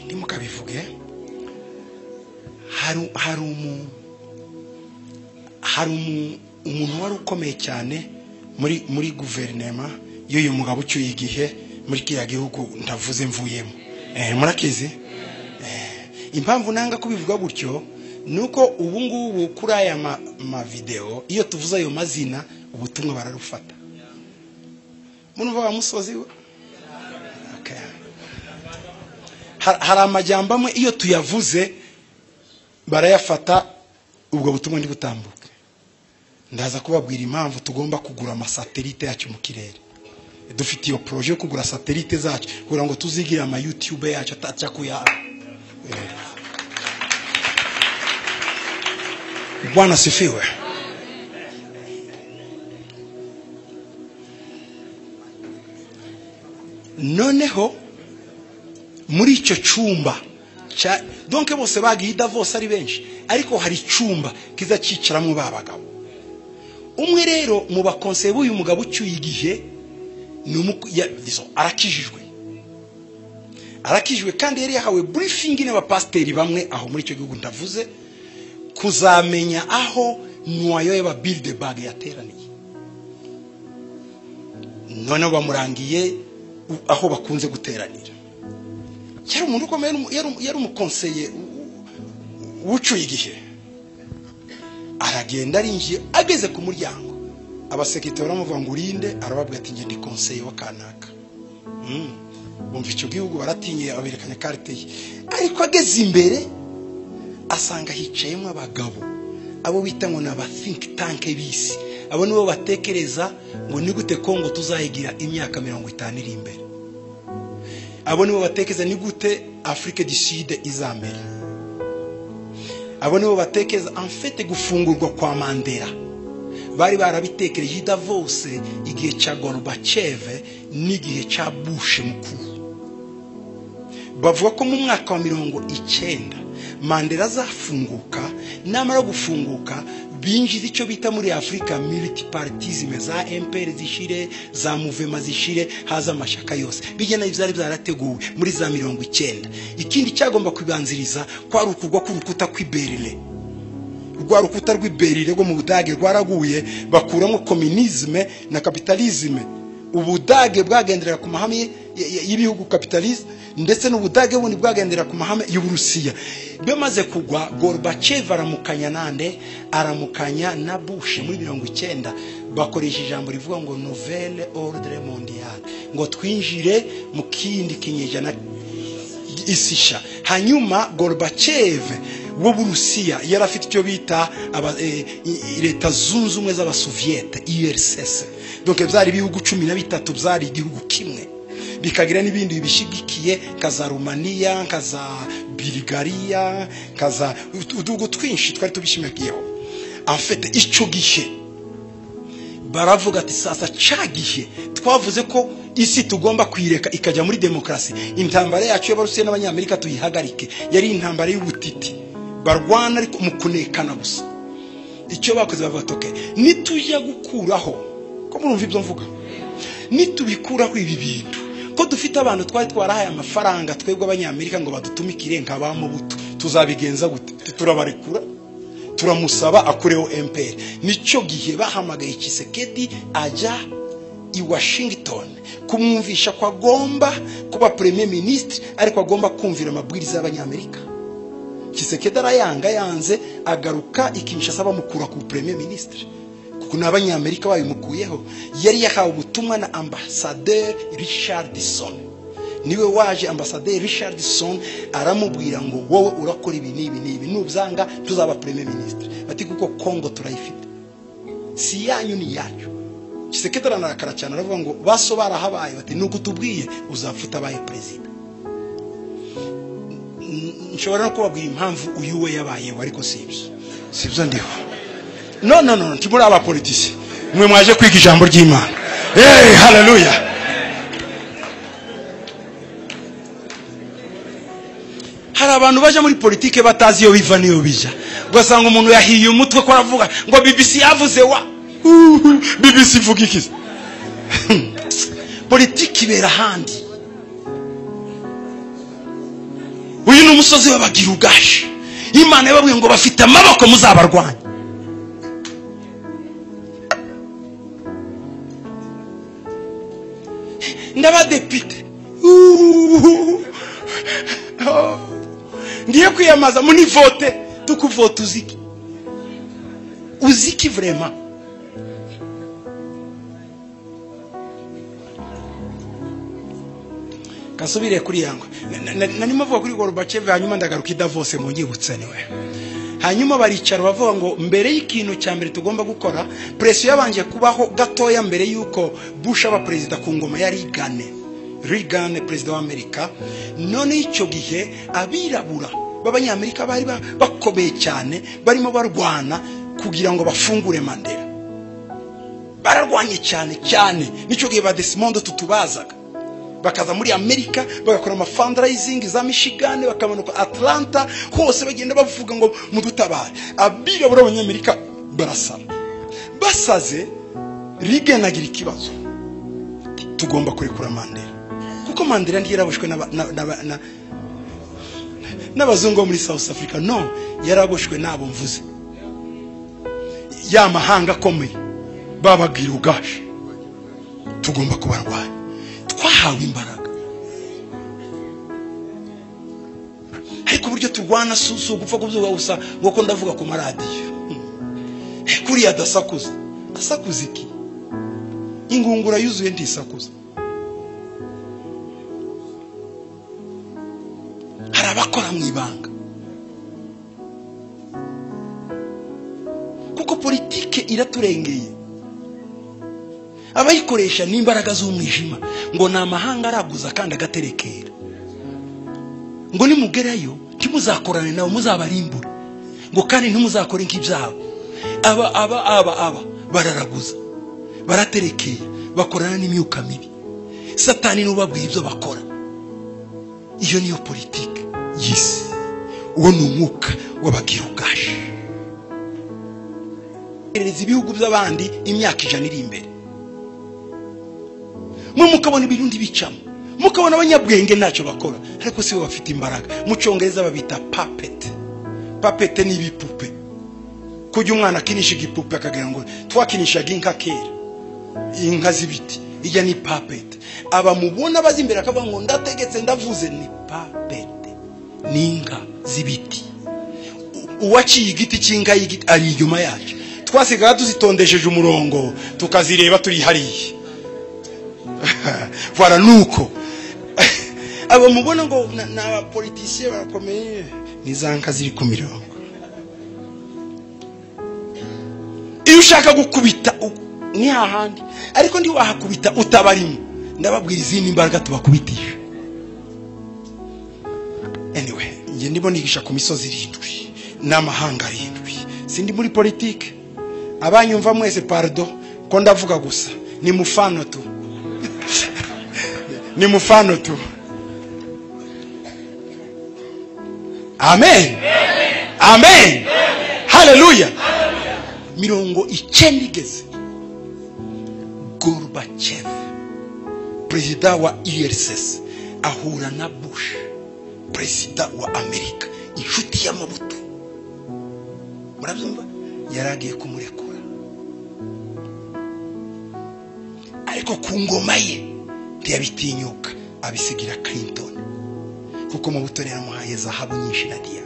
ndimukabivuge hari umuntu wari ukomeye cyane muri guverinoma y'uyu mugabo ucyuye igihe muri kiriya gihugu ndavuze mvuyemo. Murakizi impamvu nanga kubivuga gutyo nuko ubu ngubu kuri aya ma video iyo tuvuze ayo mazina ubutumwa bararufata. Munumva wa musozi we? Okay. Hari amajambo amwe iyo tuyavuze barayafata, ubwo butumwa ndi butambuke. Ndaza kubabwira impamvu tugomba kugura amasatelite yacu mu kirere. Dufite iyo projet yo kugura satellite zacu kugira ngo tuzigira ama YouTube yacu atacha kuya. Bwana sifiwe. Noneho muri icyo cyumba donc bose bagiye Davos ari benshi, ariko hari cyumba kiza cicaramo babagabo. Umwe rero mu bakonseye b'uyu mugabo ucyuye igihe arakijijwe kandi yari yahawe briefing n'abapasteri bamwe aho muri icyo gihugu ndavuze kuzamenya aho noyo y'aba Bilderberg yateraniye. None bamurangiye aho bakunze guteranira. Yari umuntu ukomeye, yari umukonseye w'ucyuye igihe. Aragenda arinjiye, ageze ku muryango abasekretari baramuvuga ngo urinde, arababwira ati nge ndi konseye wa kanaka. Bumva icyo gihugu baratinye aberekanya carte ye, ariko ageze imbere asanga hicayemo abagabo abo bita ngo n'aba think tank bisi. Abo nibo batekereza ngo ni gute Kongo tuzayigira imyaka 50 iri imbere. Abo nibo batekereza ni gute Afrique du Sud izambere. Abo nibo batekereza en fait gufungurwa kwa Mandela. Bari barabitekereje Davos igihe cya Gorbachev n'igihe cya Bush mukuru. Bavuga ko mu mwaka wa 19 Mandela azafunguka, namara gufunguka binjiza icyo bita muri Afrika multipartisme, za MPR zishire, za mouvement zishire, haza amashaka yose. Bijyana ivyari byarateguwe muri za 19. Ikindi cyagomba kwibanziriza kwa rukugwa ku rukuta kw'Iberlin. Rwa rukuta rw'Iberlin rwo mu Budage rwaraguye, bakuramo communisme na capitalisme. Ubudage bwagendera ku mahame y'ibihugu capitaliste, ndetse n'Ubudage bundi bwagendera ku mahame y'Uburusiya. Bemaze kugwa, Gorbachev aramukanya nande, aramukanya na Bush muri 19. Bakoresha ijambo rivuga ngo nouvelle ordre mondial, ngo twinjire mu kindi kinyejana isisha. Hanyuma Gorbachev wo Burusiya yarafite icyo bita leta zunze ubumwe z'abasoviete URSS. Donc byari bihugu 13 byari igihugu kimwe, bikagira n'ibindi bibishigikiye kaza Romania, kaza Bulgaria, kaza udugu twinshi twari tubishimikiyeho. En fait icyo gihe baravuga ati sasa cagihe twavuze ko isi tugomba kwireka ikajya muri demokrasi. Intambara yacu y'Abarusiya n'Abanyamerika tuyihagarike. Yari intambara y'ubutiti barwana ariko mu kunekana gusa. Icyo bakoze bavatoke nitujya gukuraho ko murumva ibyo mvuga, nitubikuraho ibi bintu ko dufite abantu twari twarahaye amafaranga twebwe Abanyamerika ngo badutumikire nk'abamo buto, tuzabigenza gute? Turabarekura, turamusaba akureho MPR. Nicyo gihe bahamagaye Tshisekedi ajya i Washington kumwumvisha ko agomba kuba premier ministre, ariko agomba kumvira amabwiriza y'Abanyamerika. Tshisekedi arayanga yanze agaruka Kinshasa bamukura ku premier ministre kuko n'abanyamerika babimukuyeho. Yari yahawe ubutumwa na ambassadeur Richardson, niwe waje ambassadeur Richardson aramubwira ngo wowe urakora ibi n'ibi nubyanga tuzaba premier ministre. Bati kuko Kongo turayifite, si yanyu ni yacu. Tshisekedi aranakara cyane aravuga ngo baso barahabaye, bati nuko tubwiye uzapfuta abaye president. Nshobora no kubabwira impamvu uyu we yabayeho, ariko sibyo ndiho. No ntiburi aba politician mwe mwaje kwiga ijambo ry'Imana. Hallelujah. Hari abantu baje muri politike batazi iyo biva niyo bija, ugasanga umuntu yahiye umutwe ko aravuga ngo BBC yavuze wa BBC ivuga iki? Politiki ibera handi. Uyu ni umusozi w'abagirugashi. Imana yababwiye ngo bafite amaboko muzabarwanya. Ndabadepite ngiye kwiyamaza muni vote tukuvote uziki vraiment. Kasubire kuri yango nanimo vuga kuri Gorbachev, hanyuma ndagaruka Davos mu ngibutse niwe. Hanyuma baricara bavuga ngo mbere y'ikintu cya mbere tugomba gukora, pressure yabanje kubaho gatoya mbere yuko Bush aba president ku ngoma ya Reagan president wa Amerika. None icyo gihe abirabura b'abanyamerika bari bakomeye cyane, barimo barwana kugira ngo bafungure Mandela. Bararwanye cyane nicyo gihe ba Desmond tutubazaga bakaza muri Amerika bagakora ama fundraising za Michigan, bakamanuka Atlanta, hose bagenda bavuga ngo mudutabare. Abirabura b'abanyamerika barasara basaze. Reagan agira ikibazo, tugomba kurekura Mandela kuko Mandela ntiyarabushwe n'abazungu muri South Africa. No, yarabushwe nabo mvuze ya mahanga akomeye bababwira ugashi, tugomba kubarwanya. Twahawe imbaraga, ariko buryo turwana susu gupfa kuvuga gusa ngo ndavuga ku maradiyo kuri adasakuza. Asakuza iki? Ingungura yuzuye ndisakuza. Hari abakora mu ibanga kuko politike iraturengeye. Abayikoresha n'imbaraga z'umwijima ngo na mahanga araguza kandi agaterekera, ngo nimugerayo timuzakorane nawe muzabarimbura, ngo kandi ntimuzakore nk'ibyabo. Aba bararaguza, baraterekera, bakorana n'imyuka mibi. Satani n'ubabwiye ibyo bakora. Iyo niyo politike y'isi. Uwo ni umwuka w'abagirugashi. Ereza ibihugu by'abandi imyaka 100 iri imbere, mukabona ibirundi bicamo, mukabona abanyabwenge ntacyo bakora, ariko si bo bafite imbaraga. Mu Cyongereza babita puppet. Puppet ni ibipupe. Kujya umwana akinisha igipupe akagira ngo twakinishaga inka kera, inka z'ibiti. Ijya ni puppet. Aba mubona bazi imbere akavuga ngo ndategetse ndavuze, ni puppet, ni inka z'ibiti. Uwaciye igiti cy'inka y'igiti ari inyuma yacu. Twasigaye tuzitondesheje umurongo tukazireba turi hariya. Voilà nuko abo mubona ngo na politiciens barakomeye nizanka ziri ku mirongo. Iyo ushaka gukubita ni hahandi, ariko ndi wahakubita utabarimo. Ndababwira izindi imbaraga tubakubitisha. Anyway, nge ndimo nigisha ku misozi 7 n'amahanga 7. Sindi muri politike. Abanyumva mwese pardon ko ndavuga gusa, ni mufano tu. Ni mufano tu. Amen. Amen. Hallelujah. Mirongo 9 igeze, Gorbachev president wa URSS ahura na Bush president wa Amerika, inshuti y'amabuto. Murabyumva? Yaragiye kumurekura, ariko ku ngoma ye ntiyabitinyuka, abisigira Clinton kuko mu buto yaramuhaye zahabu nyinshi na diya.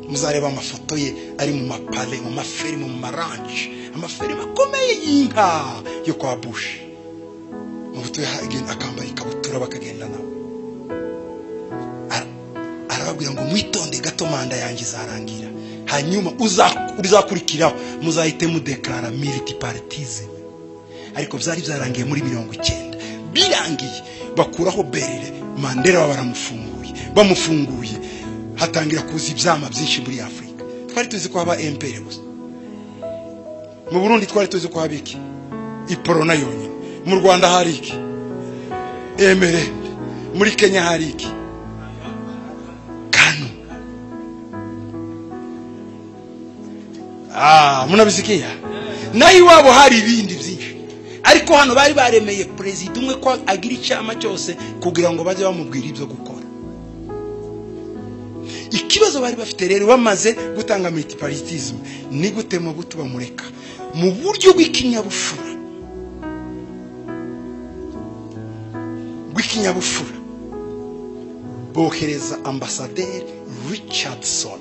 muzareba amafoto ye ari mu mapale, mu maferi, mu maranch, amaferi makomeye y'inka yo kwa Bush. Mubuto yagenda akambara ikabutura bakagenda nawe. Arababwira ngo mwitonde gato manda yanjye izarangira. Hanyuma uzakurikiraho muzahite mudeklara multipartism. Ariko byari byarangiye muri 90. Birangiye bakuraho Berire, Mandela bamufunguye hatangira kuza ibyama byinshi muri Afrika. Twari tuzi ko haba empire gusa. Mu Burundi twari tuzi ko haba iki? Iporona yonyine. Mu Rwanda hari iki? Emere. Muri Kenya hari iki? Kanu. Munabisikiya? Nahi iwabo hari ibindi byinshi. Ariko hano bari baremeye president umwe ko agira icyama cyose kugira ngo baje bamubwira ibyo gukora. Ikibazo bari bafite rero bamaze gutanga multipartism ni gutema gutuba mureka mu buryo bw'ikinyabufura. Bohereza ambassadeur Richardson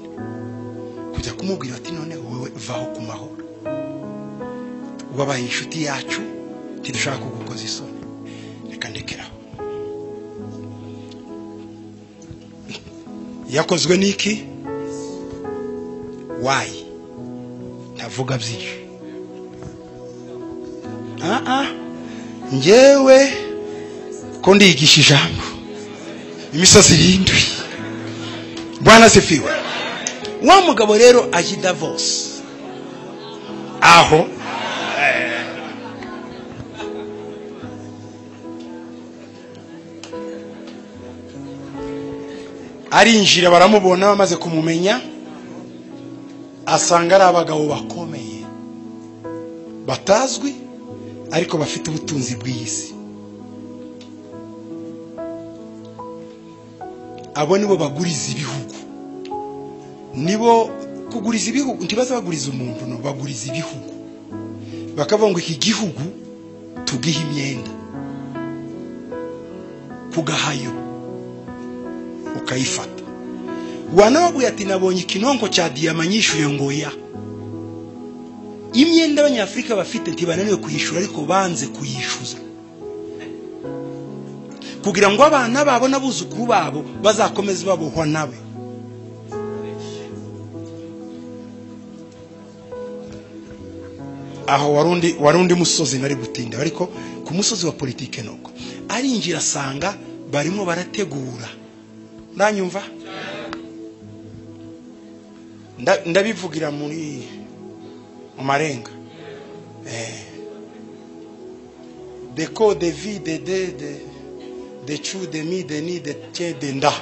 kujya kumubwira ati none wowe vaho ku mahoro. Wabaye inshuti yacu tidushaka kugukoza isoni. Reka ndekeraho. Yakozwe niki? Why? Ndavuga byinshi. Njewe ko ndigisha ijambo. Imisozi irindwi. Bwana sifiwe. Wa mugabo rero aji Davos. Aho arinjira baramubona bamaze kumumenya, asanga ari abagabo bakomeye batazwi ariko bafite ubutunzi bw'isi. Abo nibo baguriza ibihugu. Nibo kuguriza ibihugu, ntibaza baguriza umuntu, no baguriza ibihugu. Bakavuga ngo iki gihugu tugihe imyenda kugahayo ukayifata. Wanababwiye ati nabonye ikinonko cya diyama nyishuye ngoya. Imyenda abanyafrika bafite ntibananiwe kuyishura ariko banze kuyishuza kugira ngo abana babo n'abuzukuru babo bazakomeze babohwa nawe. Aho warundi musozi nari gutinda, ariko ku musozi wa politike nuko arinjira asanga barimo barategura. Ndanyumva ndabivugira muri Marenga. De ko de vie de chou de mi de ni de tien de nda.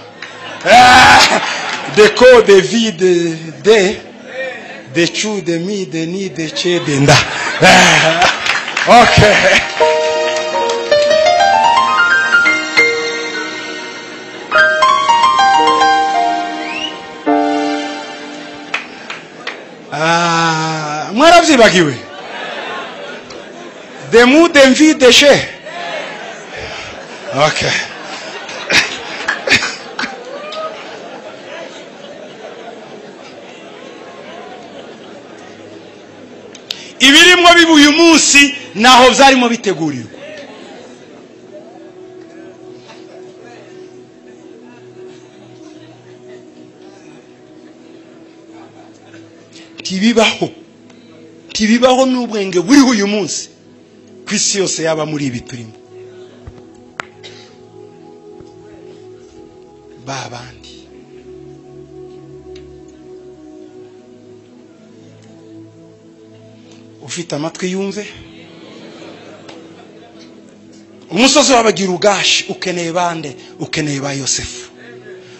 De ko de vie de chou de mi de ni de tien de nda. Okay. Mwarabyibagiwe. De mu de vie de chez. Okay. Ibirimwo bibuye umunsi naho byarimo bitegurirwa. Tibibaho n'ubwenge buriho uyu munsi kwisi yose yaba muri ibi turimo. Babandi ufite amatwi yumve. Umusozi wabagira ugashi ukeneye bande, ukeneye ba Yosefu,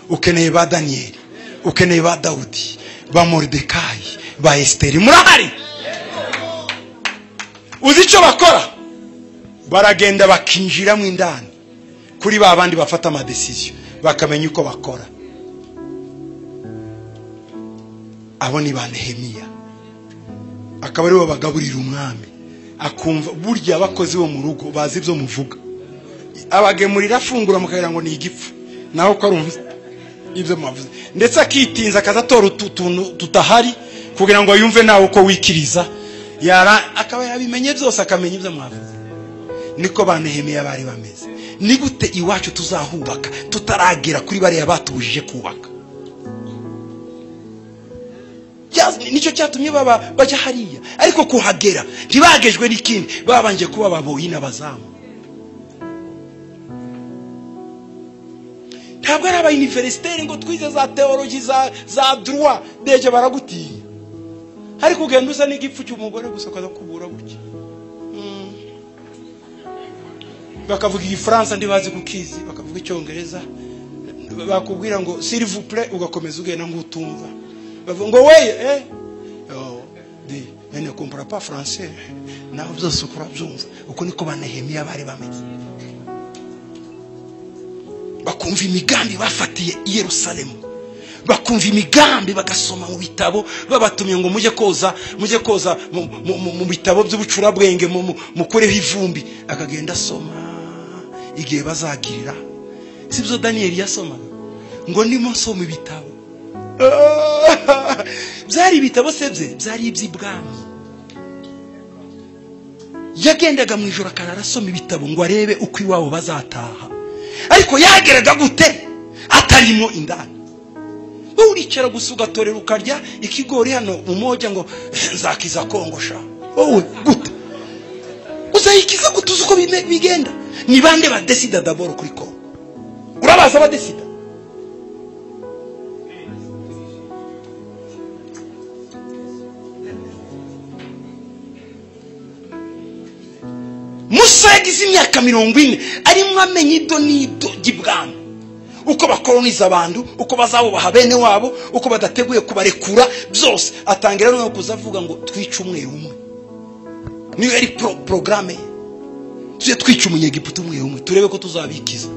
ukeneye ba Danieli, ukeneye ba Daudi, ba Mordekayi, ba Esteri. Murahari? Uzico bakora baragenda bakinjira mu indani kuri ba bandi bafata ama decision bakamenya uko bakora. Abo ni ba Nehemiya, akaba ari bo bagaburira umwami. Akumva burya abakozi bo mu rugo bazi ibyo muvuga. Abagemurira afungura mukagira ngo ni igipfu, naho ko arumva ibyo mwavuze ndetse akitinza akazatora utuntu tutahari kugira ngo yumve nawe uko wikiriza akaba yabimenye byose akamenya ibyo mwavuze. Niko banehemeye bari bameze. Ni gute iwacu tuzahubaka tutaragera kuri bariya batubujije kubaka? Nicyo cyatumye bajya hariya, ariko kuhagera ntibagejwe n'ikindi, babanje kuba baboyi n'abazamu. Ntabwo ari abayuniversitaire ngo twize za theology za droit deje baragutinya, ariko ugenda uza n'igipfu cy'umugore gusa kaza kubura buke. Bakavuga igifaransa ndibazi kukizi, bakavuga icyongereza, bakubwira ngo s'il vous plaît ugakomeza ugenda ngutumva. Ngo weye je ne comprends pas français. Naho byose ukurabyumva. Uko niko banehemeye bari bameze. Bakumva imigambi bafatiye i Yerusalemu, bakumva imigambi bagasoma mu bitabo, babatumye ngo mujye koza mu bitabo by'ubucurabwenge mukoreho ivumbi. Akagenda asoma igihe bazagirira. Sibyo Daniel yasomaga ngo ndimo nsoma ibitabo. Byari ibitabo sebye, byari iby'ibwami. Yagendaga mu ijoro akarasoma ibitabo ngo arebe uko iwabo bazataha, ariko yageraga gute atarimo indani. Uricara gusa ugatorera ukarya ikigori hano umoja ngo nzakiza kongosha. Wowe gute uzayikiza gute? Uko bigenda? Ni bande badesida d'abord kuri ko? Urabaza badesida? Musa yagize imyaka 40 arimo amenya ibyo n'ibyo by'ibwami, uko bakoloniza abantu, uko bazabubaha bene wabo, uko badateguye kubarekura byose. Atangira no kuzavuga ngo twice umwe umwe. Niyo yari programme. Tuje twice umunyegiputa umwe umwe turebe ko tuzabikiza.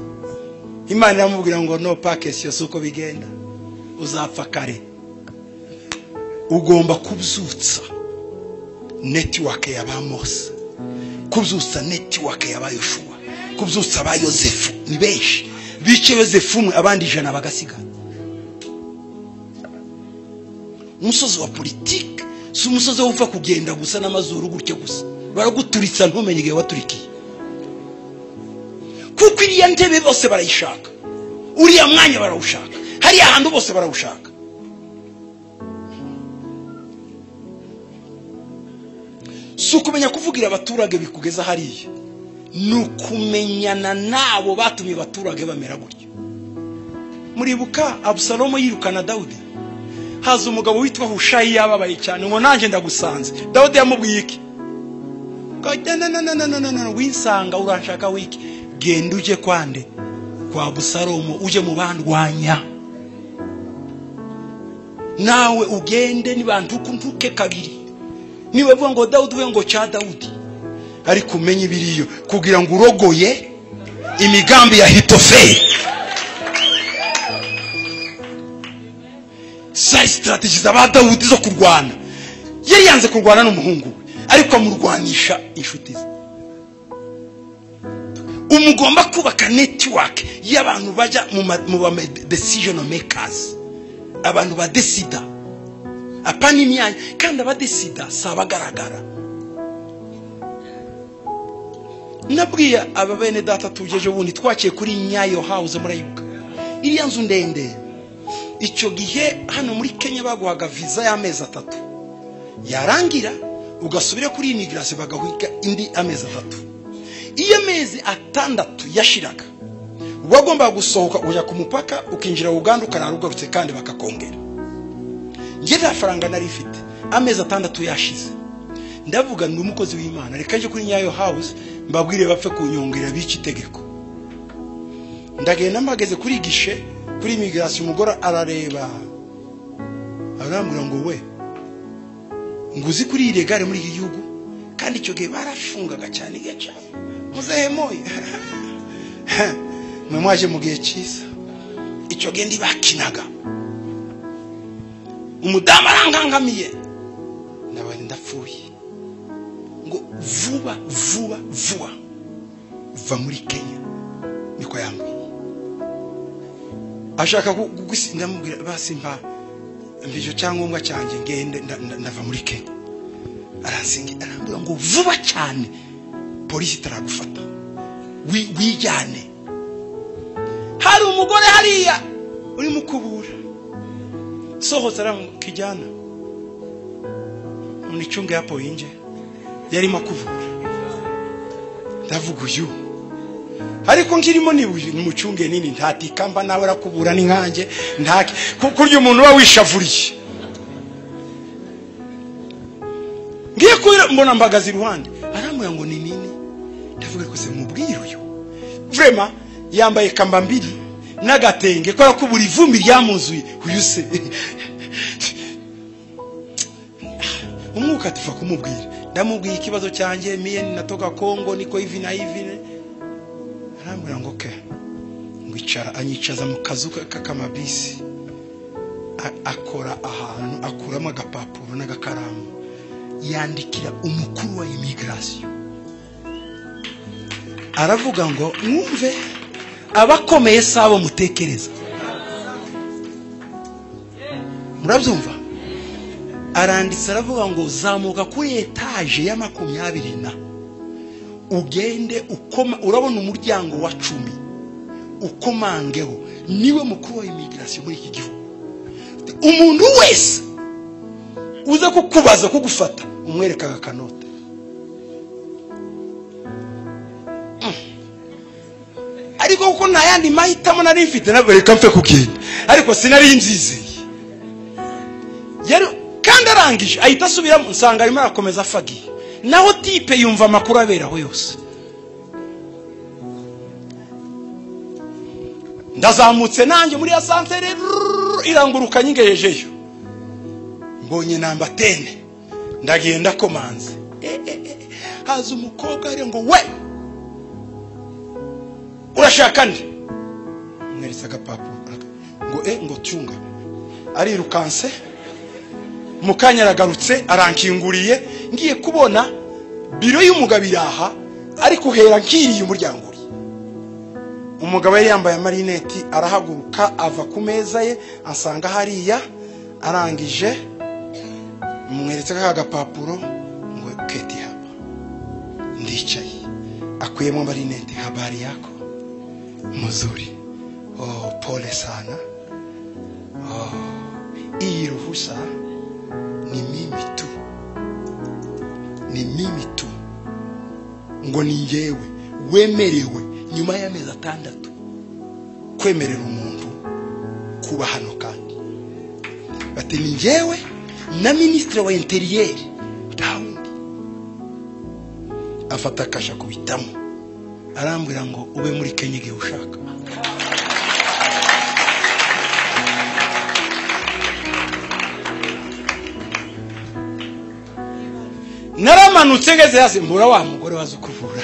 Imana iramubwira ngo no package yose uko bigenda uzapfa kare. Ugomba kubyutsa network y'abamose, kubyutsa network y'abayoshuwa, kubyutsa ba Yosefu. Ni benshi bice Yosefu umwe abandi 100 bagasigana. Umusozi wa politiki si umusozi wo kugenda gusa n'amazuru gutya gusa, baraguturitsa ntumenye igihe waturikiye. Kuko iriya ntebe bose barayishaka, uriya mwanya barawushaka, hariya hantu bose barawushaka. Si kumenya kuvugira abaturage bikugeza hariya, nukumenyana nabo batumye abaturage bamera gutyo. Muribuka Abusalomo yirukana Dawudi, haza umugabo witwa Hushayi yababaye cyane ngo nanjye ndagusanze. Dawudi yamubwiye iki? No winsanga uranshaka wiki, genda uje kwande kwa Abusalomo, uje mu bandwanya. Nawe ugende nibantu kuntuke kabiri. Niwe vuga ngo Dawudi we ngo cha Dawudi, ariko umenye biriyo kugira ngo urogoye imigambi ya Hitofeli. Sai strategy za Dawudi zo kurwana. Yari yanze kurwana n'umuhungu we, ariko amurwanisha inshuti ze. Umugomba kubaka network y'abantu baja mu decision makers, abantu badesida apana imyanya, kandi abadesida sabagaragara. Nabwiye ababene data tujeje bundi twakiye kuri Nyayo house murayibuka, iriya nzu ndende. Icyo gihe hano muri Kenya baguhaga visa y'amezi 3, yarangira ugasubira kuri immigration bagahuika indi amezi 3. Iyo amezi 6 yashiraga wagomba gusohoka uja ku mupaka ukinjira Uganda ukanarugarutse kandi bakakongera. Ngiye faranga narifite amezi 6 yashize, ndavuga ndi umukozi w'Imana, reka nje kuri Nyayo house mbabwire bapfe kunyongera biki tegeko. Ndagenda mageze kuri gishe kuri immigration, umugore arareba arambwira ngo we nguzi kuri iregare muri iki gihugu, kandi icyo gihe barafungaga cyane gacha muzehe moye mwaje mu gihe cyiza. Icyo gihe ndi bakinaga umudamu arangangamiye, nabandi ndapfuye ngo vuba va muri Kenya. Niko yambwiye ashaka gusinda mubwira basi mpa mbije cyangombwa cyanjye ngende ndava muri Kenya. Aransingi arambura ngo vuba cyane polisi taragufata wijyane. Hari umugore hariya uri mukubura sohotse kijana unicunge hapo inje yari makuvura. Ndavuga uyu ariko ngirimo nimucunge nini ntatikamba nawe rakubura ni nkanjye ntaki kurya umuntu wa wishavuriye. Ngiye kwira mbona mbagazi iruhande aramura ngo ni nini. Ndavuga ko se mubwire uyu vraiment yambaye kamba mbiri nagatenge ko yakubura ivumbi ryamuzuye uyu se. Umwuka atifa kumubwira ndamubwiye ikibazo cyanjye miye natoka Kongo niko hivi na hivi. Arambura ngo ke ngwicara anyicaza mu kazuka kakamabisi akora ahantu akuramo agapapuro n'agakaramu yandikira umukuru wa immigration. Aravuga ngo mwumve abakomeye sabo mutekereza. Murabyumva? Aranditse aravuga ngo zamuka kuri etage ya 20 ugende ukoma urabona umuryango wa 10 ukomangeho niwe mukuru wa immigration muri iki gihugu. Umuntu wese uza kukubaza kugufata umwereka akanote. Ariko uko nayandi mahitamo nari mfite nabereka mfe kugenda ariko sinari nzizeye. Yari kandi arangije ahita asubira nsanga arimo arakomeza afagiye. Naho tipe yumva amakuru aberaho yose. Ndazamutse nanjye muri ya santere iranguruka nyingejeyo. Mbonye namba 10 ndagenda komanze. Haza umukobwa ari ngo we urashaka ndi mweretse agapapuro ngo ngo cyunga arirukanse mukanya aragarutse arankinguriye ngiye kubona biro y'umugabiraha ariko hera nkiriye umuryango uri. Umugabo yari yambaye marineti arahaguruka ava ku meza ye asanga hariya arangije mweretse agapapuro ngo keti hapa ndicaye akuyemo marineti. Habari yako mzuri. Oh pole sana. Oh hii ruhusa ni mimi tu. Ni mimi tu. Ngo ni njewe wemerewe nyuma y'amezi 6 kwemerera umuntu kuba hano kandi. Bati ni njewe na ministre wa interieur tawundi. Afata kasha kubitamo. Arambwira ngo ube muri Kenya igihe ushaka. Naramanutse ngeze hasi mbura wa mugore wazo kuvura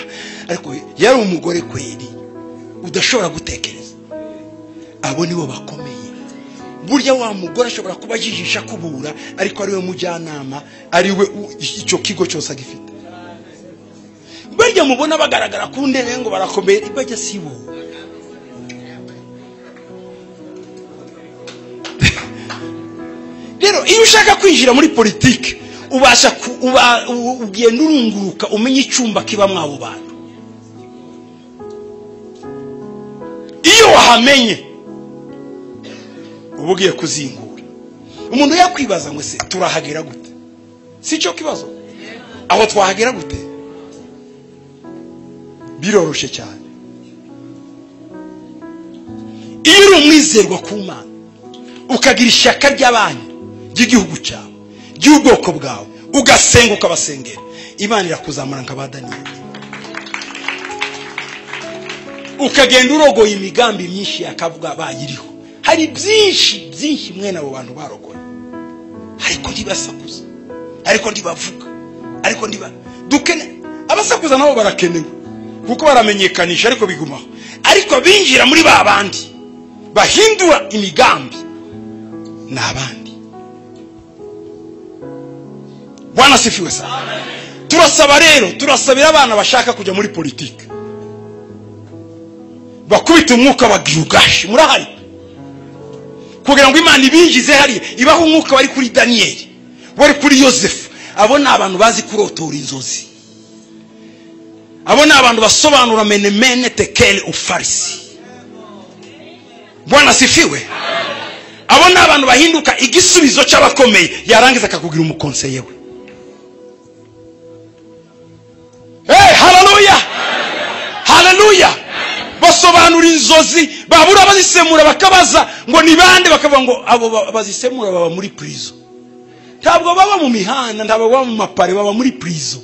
ariko yari umugore kweri udashobora gutekereza. Abo nibo bakomeye. Burya wa mugore ashobora kubajijisha kubura ariko ari we mujyanama ari we icyo kigo cyose agifite. Burya mubona bagaragara ku ndebe ngo barakomeye ibajya sibo. Rero iyo ushaka kwinjira muri politike ubasha ugenda urunguruka umenye icyumba kiba mwabo bantu. Iyo wahamenye ubugiye kuzingura umuntu yakwibaza ngo se turahagera gute. Si cyo kibazo aho twahagera gute biroroshe cyane. Iyo uri umwizerwa ku Mana ukagira ishyaka ry'abantu ry'igihugu cyawe ry'ubwoko bwawe ugasenga ukabasengera Imana irakuzamura nk'abadaniyeli. Ukagenda urogoye imigambi myinshi yakavuga bayiriho. Hari byinshi mwene abo bantu barogoye ariko ndibasakuza ariko ndibavuga ariko dukene abasakuza nabo barakenewe kuko baramenyekanisha ariko bigumaho. Ariko binjira muri babandi bahindura imigambi n'abandi. Bwana sifiwe sana. Turasaba rero turasabira abana bashaka kujya muri politike bakubita umwuka bagira ugashi. Murahari kugira ngo Imana ibinjize hari ibaho umwuka wari kuri Daniyeli, wari kuri Yosefu. Abo ni abantu bazi kurotora inzozi. Abo ni abantu basobanura menemene tekele ufarisi. Bwana sifiwe. Abo ni abantu bahinduka igisubizo cy'abakomeye, yarangiza akakugira umukonseye we. Haleluya, haleluya. Basobanura inzozi, babura bazisemura bakabaza ngo ni bande, bakavuga ngo abo bazisemura baba muri prison. Ntabwo baba mu mihanda, ntabwo baba mu mapare, baba muri prison.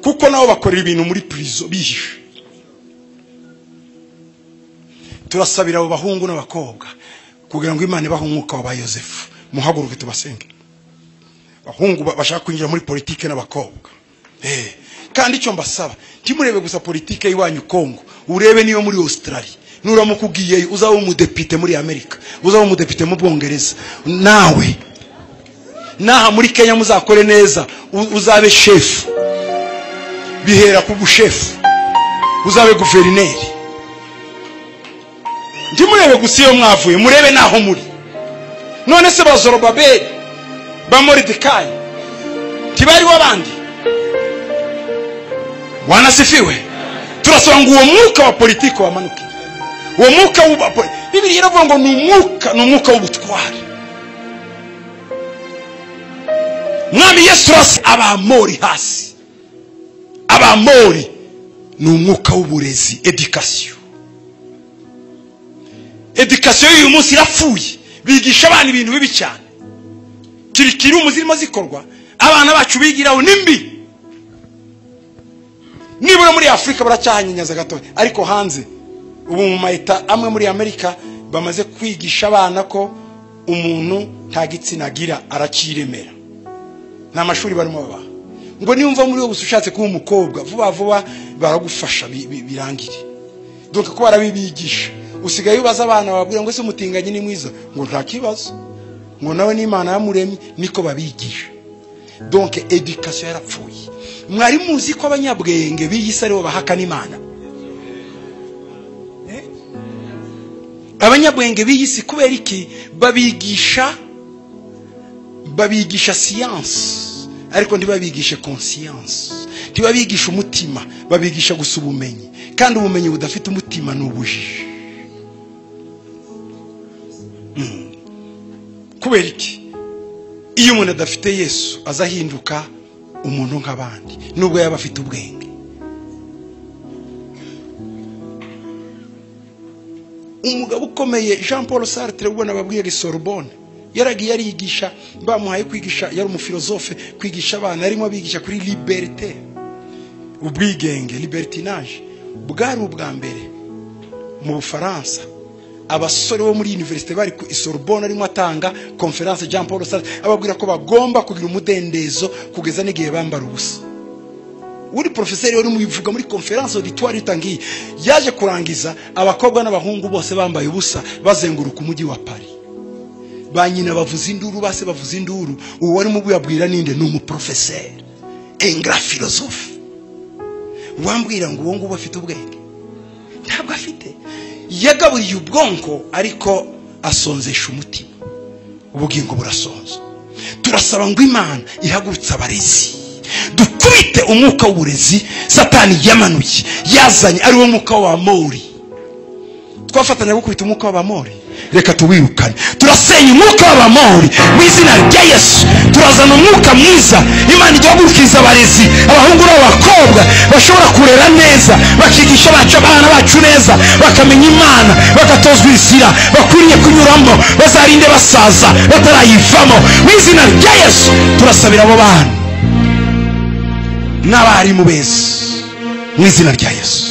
Kuko nabo bakorera ibintu muri prison bihishe. Turasabira abo bahungu n'abakobwa kugira ngo Imana ibahe umwuka wa Yosefu. Muhaguruke tubasenge. Bahungu bashaka kwinjira muri politike n'abakobwa. Kandi icyo mbasaba, ntimurebe gusa politike y'iwanyu Kongo, urebe niyo muri Australia. Nuramuka ugiye uzaba umudepite muri Amerika, uzaba umudepite mu Bwongereza. Naha muri Kenya muzakore neza, uzabe chef. Bihera ku bushefu, uzabe guverineri. Ntimurebe gusa iyo mwavuye, murebe naho muri. None se bazorobabeli bamoridekayi tibari wabandi? Wanasifiwe. Turasaba ngo uwo mwuka wa politiki wamanuke. Uwo mwuka Bibiliya iravuga ngo ni umwuka w'ubutware. Mwami Yesu rasi abamori hasi. Abamori ni umwuka w'uburezi, education. Education y'uyu munsi irapfuye, bigisha abana ibintu bibi cyane. Kirikiri umuzirimo zikorwa, abana bacu bigiraho nimbi. Nibura muri Afrika baracyahanyanyaza gato, ariko hanze ubu mu maeta amwe muri Amerika bamaze kwigisha abana ko umuntu nta gitsina gira arakiremera. Nta mashuri barimo baba. Ngo niyumva muri ubu ushatse kuba umukobwa vuba baragufasha birangire. Donc ko barabibigisha. Usigaye ubaza abana babwira ngo se umutinganye ni mwiza, ngo nta kibazo. Ngo nawe ni Imana yamuremye, niko babigisha. Donc education yarapfuye. Mwari muzi ko abanyabwenge biyise aribo bahakana Imana? Abanyabwenge biyise kubera iki? Babigisha science, ariko ntibabigishe conscience. Ntibabigisha umutima, babigisha gusa ubumenyi. Kandi ubumenyi budafite umutima ni ubujiji. Kubera iki? Iyo umuntu adafite Yesu azahinduka umuntu nk'abandi nubwo yaba afite ubwenge. Umugabo ukomeye Jean Paul Sartre ubona babwiye Sorbonne, yaragiye arigisha, bamuhaye kwigisha, yari umufilozofe, kwigisha abana, arimo abigisha kuri liberté, ubwigenge, libertinage. Bwari ubwa mbere mu Bufaransa abasore bo muri université bari ku Sorbonne, arimo atanga conference Jean Paul Sartre ababwira ko bagomba kugira umudendezo kugeza n'igihe bambara ubusa. Uri professeur yari mubivuga muri conference auditoire itangiye, yaje kurangiza abakobwa n'abahungu bose bambaye ubusa bazenguruka umujyi wa Paris. Banyina bavuza induru, base bavuza induru. Uwo wari mu buyabwira ninde? Ni umuprofesseur, un grand philosophe. Wambwira ngo uwo ngubo afite ubwenge? Ntabwo afite. Yagaburiye ubwonko ariko asonzesha umutima. Ubugingo burasonza. Turasaba ngo Imana ihagurutse abarezi, dukubite umwuka w'uburezi Satani yamanuye yazanye, ari wo mwuka wa Muri. Twafatanya gukubita umwuka w'abamori, reka tuwirukane. Turasenya umwuka w'abamori mu izina rya Yesu. Turazana umwuka mwiza. Imana igahagurukiriza abarezi, abahungu n'abakobwa bashobora kurera neza, bakigisha abana bacu neza, bakamenya Imana, bagatozwa inzira bakwiriye kunyuramo, bazarinde basaza batarayivamo mu izina rya Yesu. Turasabira abo bana n'abarimu beza mu izina rya Yesu.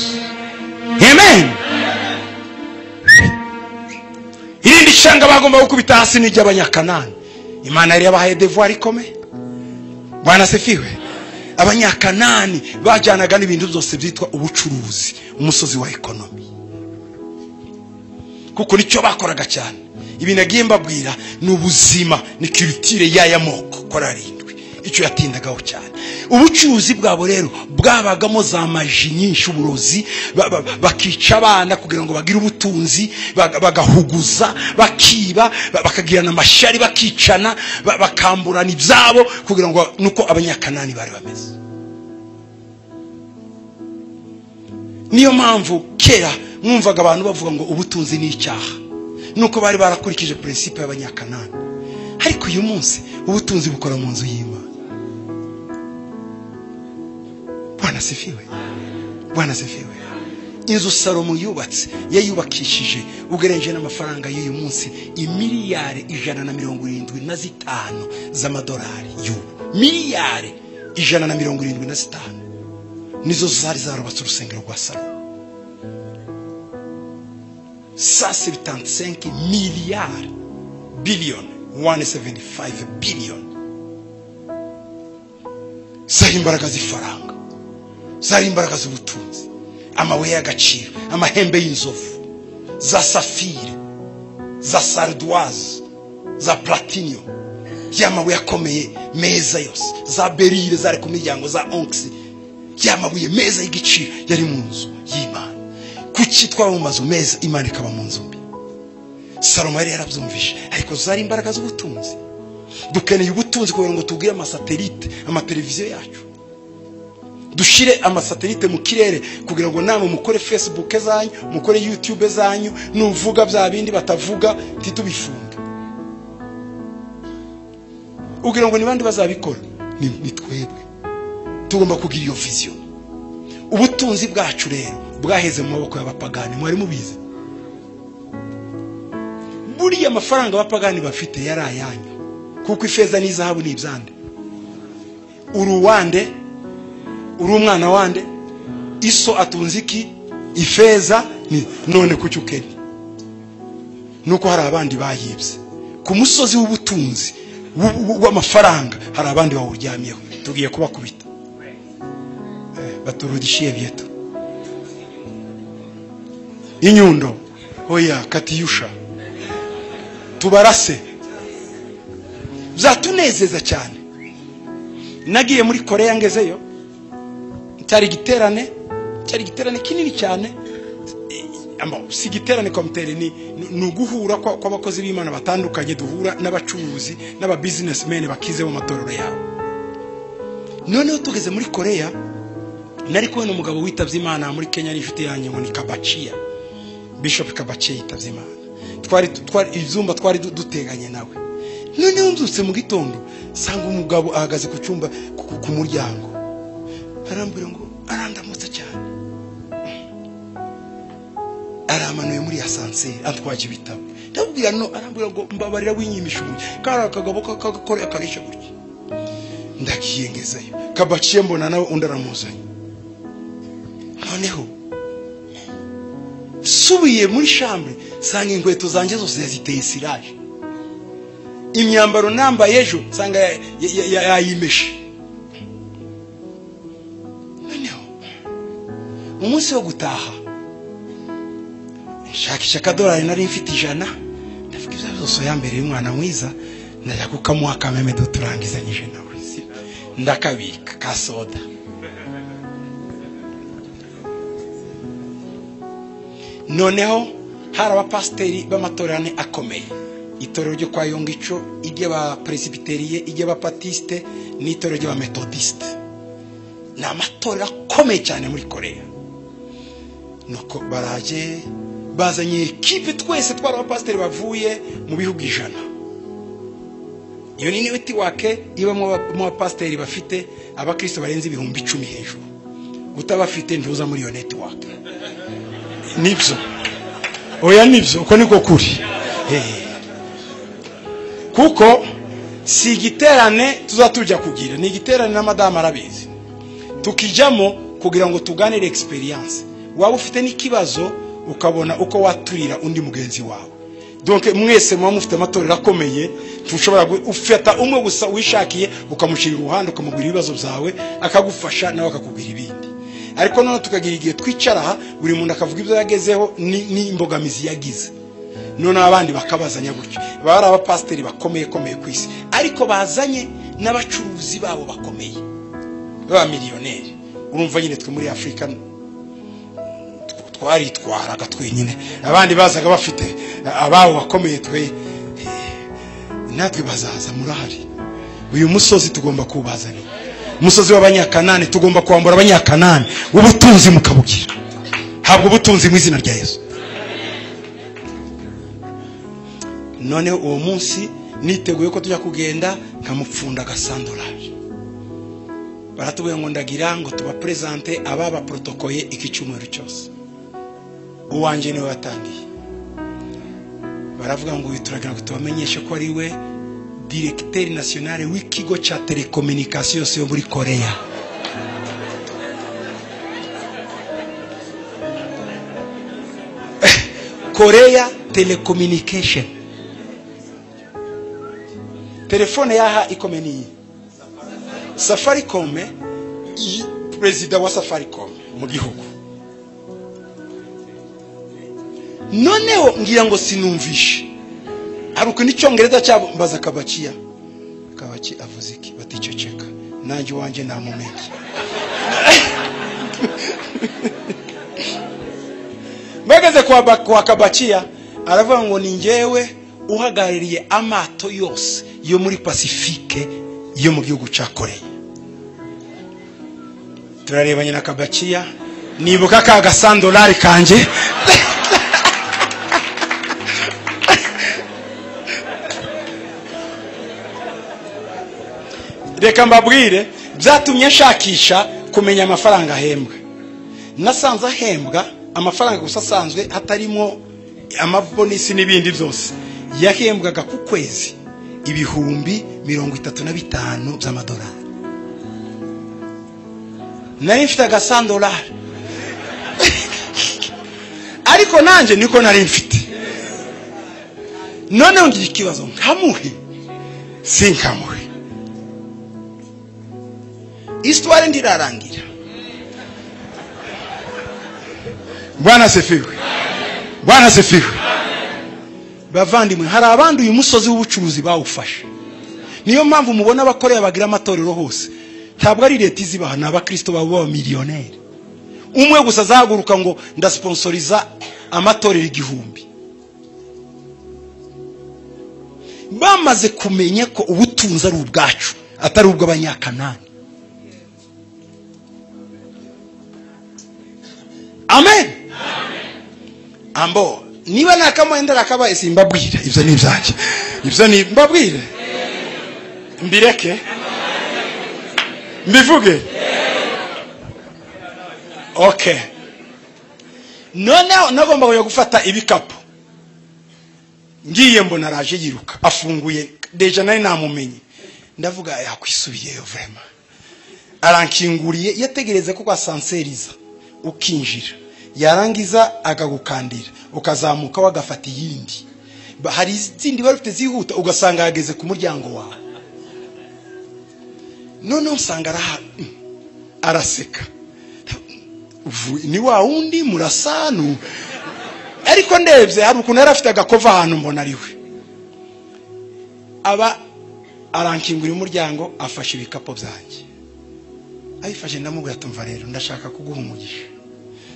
Amen. Irindi shanga bagomba gukubita hasi n'ijya abanyakanani. Imana yari yabahaye devoir ikomeye. Bwana sifiwe. Abanyakanani bajyanaga n'ibintu byose byitwa ubucuruzi, umusozi wa ekonomi. Kuko nicyo bakoraga cyane. Ibi nagiye mbabwira ni ubuzima, ni culture y'aya moko korarindwi. icyo yatindagaho cyane. Ubucuruzi bwabo rero bwabagamo za maji nyinshi, uburozi, bakica abana kugira ngo bagire ubutunzi, bagahuguza, bakiba, bakagirana amashari, bakicana, bakamburana ibyabo kugira ngo nuko abanyakanani bari bameze. Niyo mpamvu kera mwumvaga abantu bavuga ngo ubutunzi ni icyaha, nuko bari barakurikije principe y'abanyakanani. Ariko uyu munsi ubutunzi bukora mu nzu y'Imana. Bwana sifiwe, Bwana sifiwe. Inzu Salomo yubatse yayubakishije ugereranije n'amafaranga y'uyu munsi imiliyari 175 z'amadolari y'ubu. Miliyari 175 nizo zari zarubatse urusengero rwa Salomo. 175 miliyari, billion, 175 billion. Zari imbaraga z'ifaranga, zari imbaraga z'ubutunzi, amabuye y'agaciro, amahembe y'inzovu, za safire, za sardoise, za platinum, y'amabuye akomeye meza yose, za berire zari ku miryango, za onyx, y'amabuye meza y'igiciro yari mu nzu y'Imana. Kuki twaba mu mazu meza Imana ikaba mu nzu mbi? Salomo yari yarabyumvishe, ariko zari imbaraga z'ubutunzi. Dukeneye ubutunzi kugira ngo tugire amasatelite, amateleviziyo yacu, dushire amasatelite mu kirere kugira ngo namwe mukore Facebook zanyu, mukore YouTube zanyu, nuvuga bya bindi batavuga titubifunga. Ugira ngo nibandi bazabikora? Ni twebwe. Tugomba kugira iyo vision. Ubutunzi bwacu rero bwaheze mu maboko y'abapagani. Mwari mubizi? Burya amafaranga abapagani bafite yari ayanyu, kuko ifeza n'izahabu ni ibyande. Uruwande, uri umwana wande, iso atunze iki? Ifeza ni none kucyukeni. Nuko hari abandi bayibye ku musozi w'ubutunzi w'amafaranga, hari abandi bawuryamyeho. Tugiye kubakubita baturudishiye byetu inyundo, oya katiyusha, tubarase. Byatunezeza cyane. Nagiye muri Korea, ngezeyo cyari giterane kinini cyane. Si giterane komitere, ni uguhura kw'abakozi b'Imana batandukanye, duhura n'abacuruzi n'aba businessmen bakize mu matorero yabo. Noneho tugeze muri Korea, nari kubona umugabo witavye Imana muri Kenya, ari inshuti yanjye ngo ni Kabachia, Bishop Kabachia yitavye Imana. Twari izumba twari duteganye nawe. Noneho mbyutse mu gitondo sanga umugabo ahagaze ku cyumba ku muryango, arambwira ngo arandamutse cyane, aramanuye muri asanse atwaje ibitabo. Ndabwira no, arambwira ngo mbabarira winyimisha umwe, kara akagabo kakakore akarisha gutya. Ndagiye ngezeyo, Kabachia mbona nawe undi aramuzanye. Noneho subiye muri chambre sanga inkweto zanjye zose ziteye siraje, imyambaro nambaye ejo sanga yayimeshe. Noneho umunsi wo gutaha shakisha $1 nari mfite 100, ndavuga ibyo byose yambere y'umwana mwiza, najya kukamuha kameme duturangizanyije nawe, ndakabika ka soda. Noneho hari abapasteri b'amatorane akomeye, itorero ryo kwa Yongico, iry'aba presbyteriye, iry'abapatiste n'itorero ry'abamethodiste. Ni amatorero akomeye cyane muri Korea. Nuko baraje bazanye ekipe, twese twari abapasteri bavuye mu bihugu 100. Iyo ni network ibamo abapasteri bafite abakristo barenze 10,000 hejuru. Utabafite ntuza muri iyo network. Nibyo, oya nibyo, uko niko kuri. Kuko si giterane tuzatujya kugira, ni giterane na madame arabizi. Tukijamo kugira ngo tuganire experience. Waba ufite n'ikibazo ukabona uko waturira undi mugenzi wawe. Donc mwese mwa mufite amatorero akomeye, tushobora ufata umwe gusa wishakiye ukamushira uruhande ukamubwira ibibazo byawe, akagufasha nawe akakubwira ibindi. Ariko none tukagira igihe twicara buri muntu akavuga ibyo yagezeho ni imbogamizi yagize. none abandi bakabazanya gutyo. Bari abapasiteri bakomeye ku isi, ariko bazanye n'abacuruzi babo bakomeye ba miliyoneri. Urumva nyine twe muri Afrika twaritwaraga twenyine, abandi bazaga bafite ababo bakomeye, twe natwe bazaza murahari. Uyu musozi tugomba kubazana, umusozi w'abanyakanani tugomba kwambura abanyakanani, ubutunzi mukabugira, habwo ubutunzi mu izina rya Yesu. None uwo munsi niteguye ko tujya kugenda nkamupfunda $100. Baratubwiye ngo ndagira ngo tuba presente ababa protokoye ikicyumweru cyose. Uwanje niwe watangiye. Baravuga ngo turagira ngo tubamenyeshe ko ari we directeur national w'ikigo cha telecommunications yo muri Korea. Korea telecommunication. Telefone yaha ikomeni Safaricom, president wa Safaricom mu gihugu. Noneho ngira ngo sinumvishe aruko n'icyongereza cyabo mbaza kabaciya avuze iki, bati ceceka nanjye wanje namumenye. Bageze kwa kabaciya aravuga ngo ni njyewe uhagarariye amato yose yo muri Pacifique yo mu gihugu cya Korea. Turarebanye na kabaciya, nibuka ka $100 kanje. Reka mbabwire byatumye nshakisha kumenya amafaranga ahembwa. Nasanze ahembwa amafaranga gusa asanzwe hatarimo amabonisi n'ibindi byose. Yahembwaga ku kwezi $35,000 by'amadolari. Nari mfite $100. Ariko nanje niko nari mfite. None ngiye ikibazo nkamuhe sinkamuhe. Histoire ndirarangira. Bwana sifiwe. Bwana sifiwe. Bavandimwe, hari abandi uyu musozi w'ubucuruzi bawufashe. Niyo mpamvu mubona abakorera bagira amatorero hose. Ntabwo ari leta izibaha, n'aba Kristo babo miliyoneri. Umwe gusa azahaguruka ngo ndasponsoriza amatorero 1000. Bamaze kumenya ko ubutunzi ari ubwacu atari ubw'abanyakanani. Amen. Ambo niba nakamwendera kabaye simbabwira ibyo ni ibyanjye. Ibyo ni mbabwire. Mbireke. Mbivuge. Okay. None nagomba kujya gufata ibikapu. Ngiye mbona araje yiruka afunguye deja nari namumenye. Ndavuga yakwisubiyeyo vraiment. Arankinguriye yategereze ko kwasanseriza ukinjira. Yarangiza akagukandira ukazamuka wagafata yindi. Hari izindi barufite zihuta ugasanga yageze ku muryango wawe. None usanga araseka. Ni wa undi murasanu. Ariko ndebye hari ukuntu yari afite agakova ahantu mbona ariwe. Aba arankingura umuryango afashe ibikapo byanjye. Ayifashe ndamubwira tumva rero ndashaka kuguha umugisha.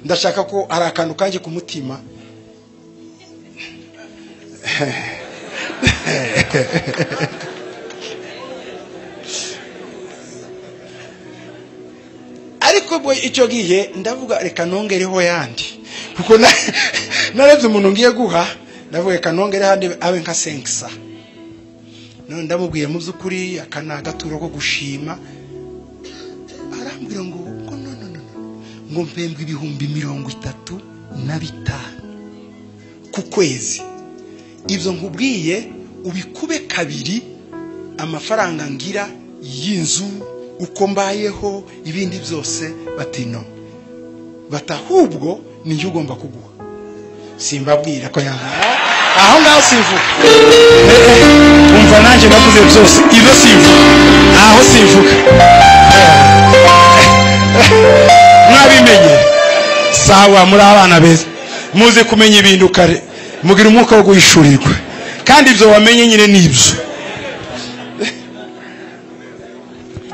Ndashaka ko ari akantu kanje ku mutima. Ariko boy icyo gihe ndavuga reka nongereho yandi. Kuko narebye umuntu ngiye guha ndavuga reka nongere handi abe nka 500. None ndamubwiye mu byukuri akana gaturo ko gushima. Arambwira ngo ngo mpembwe $35,000 ku kwezi. Ibyo nkubwiye ubikube kabiri amafaranga ngira y'inzu uko mbayeho ibindi byose batino. Batahubwo ni ugomba kuguha. Simbabwira ko yanga. Aho ngaho sivuga. Umva nanje navuze byose. Ibyo sivuga. Aho sivuga. Mwabimenye. Sawa muri abana beza. Muze kumenya ibintu kare. mugira umwuka wo guhishurirwa kandi ibyo wamenye nyine nibyo.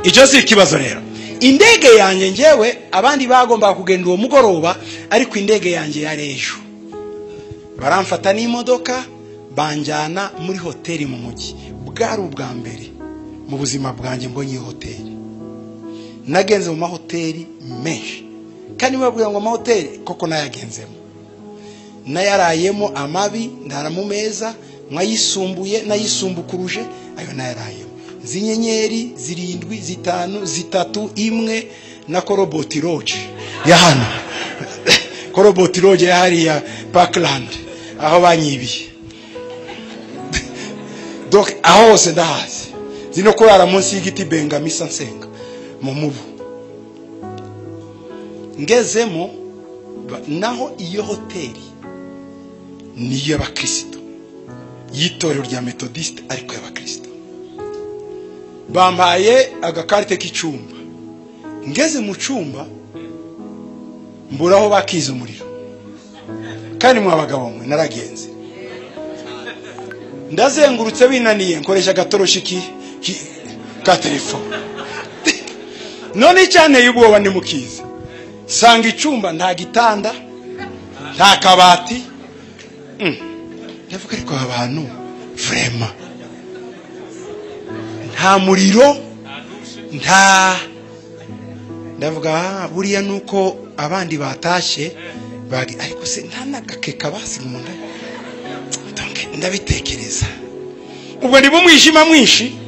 Icyo si ikibazo rero. Indege yanjye ngewe abandi bagomba kugenda uwo mugoroba, ariko indege yanjye yari ejo. Baramfata n'imodoka banjyana muri hoteli mu mujyi. Bwari ubwa mbere mu buzima bwanjye mbonye hoteli. Nagenze mu mahoteli menshi, kandi babwira ngo amahoteli koko nayagenzemo, nayarayemo amabi, ndara mu meza mwayisumbuye nayisumbukuruje, ayo nayarayemo. Zinyenyeri 7, 5, 3, 1 na Koroboti Lodge ya hano. Koroboti Lodge ya hariya Parkland aho banyibiye. Donc aho hose ndahazi. Zino kurara munsi y'igiti bengamisa nsenga mu mubu. Ngezemo naho iyo hoteli ni y'abakristo, yitorero rya Methodiste ariko y'abakristo. Bampaye agakarite k'icumba. Ngeze mu cumba mburaho bakiza umuriro, kandi mu abagabo mwe naragenze. Ndazengurutse binaniye nkoresha agatoroshi ka telefone. None cyane y'ubwoba ni mukiza. Sanga icumba nta gitanda, nta kabati. Ndavuga ariko abantu frema, nta muriro, ndavuga buriya nuko abandi batashe ariko se nta nagakeka basi mu nda. Ndabitekereza ubwo ni bumwijima mwinshi.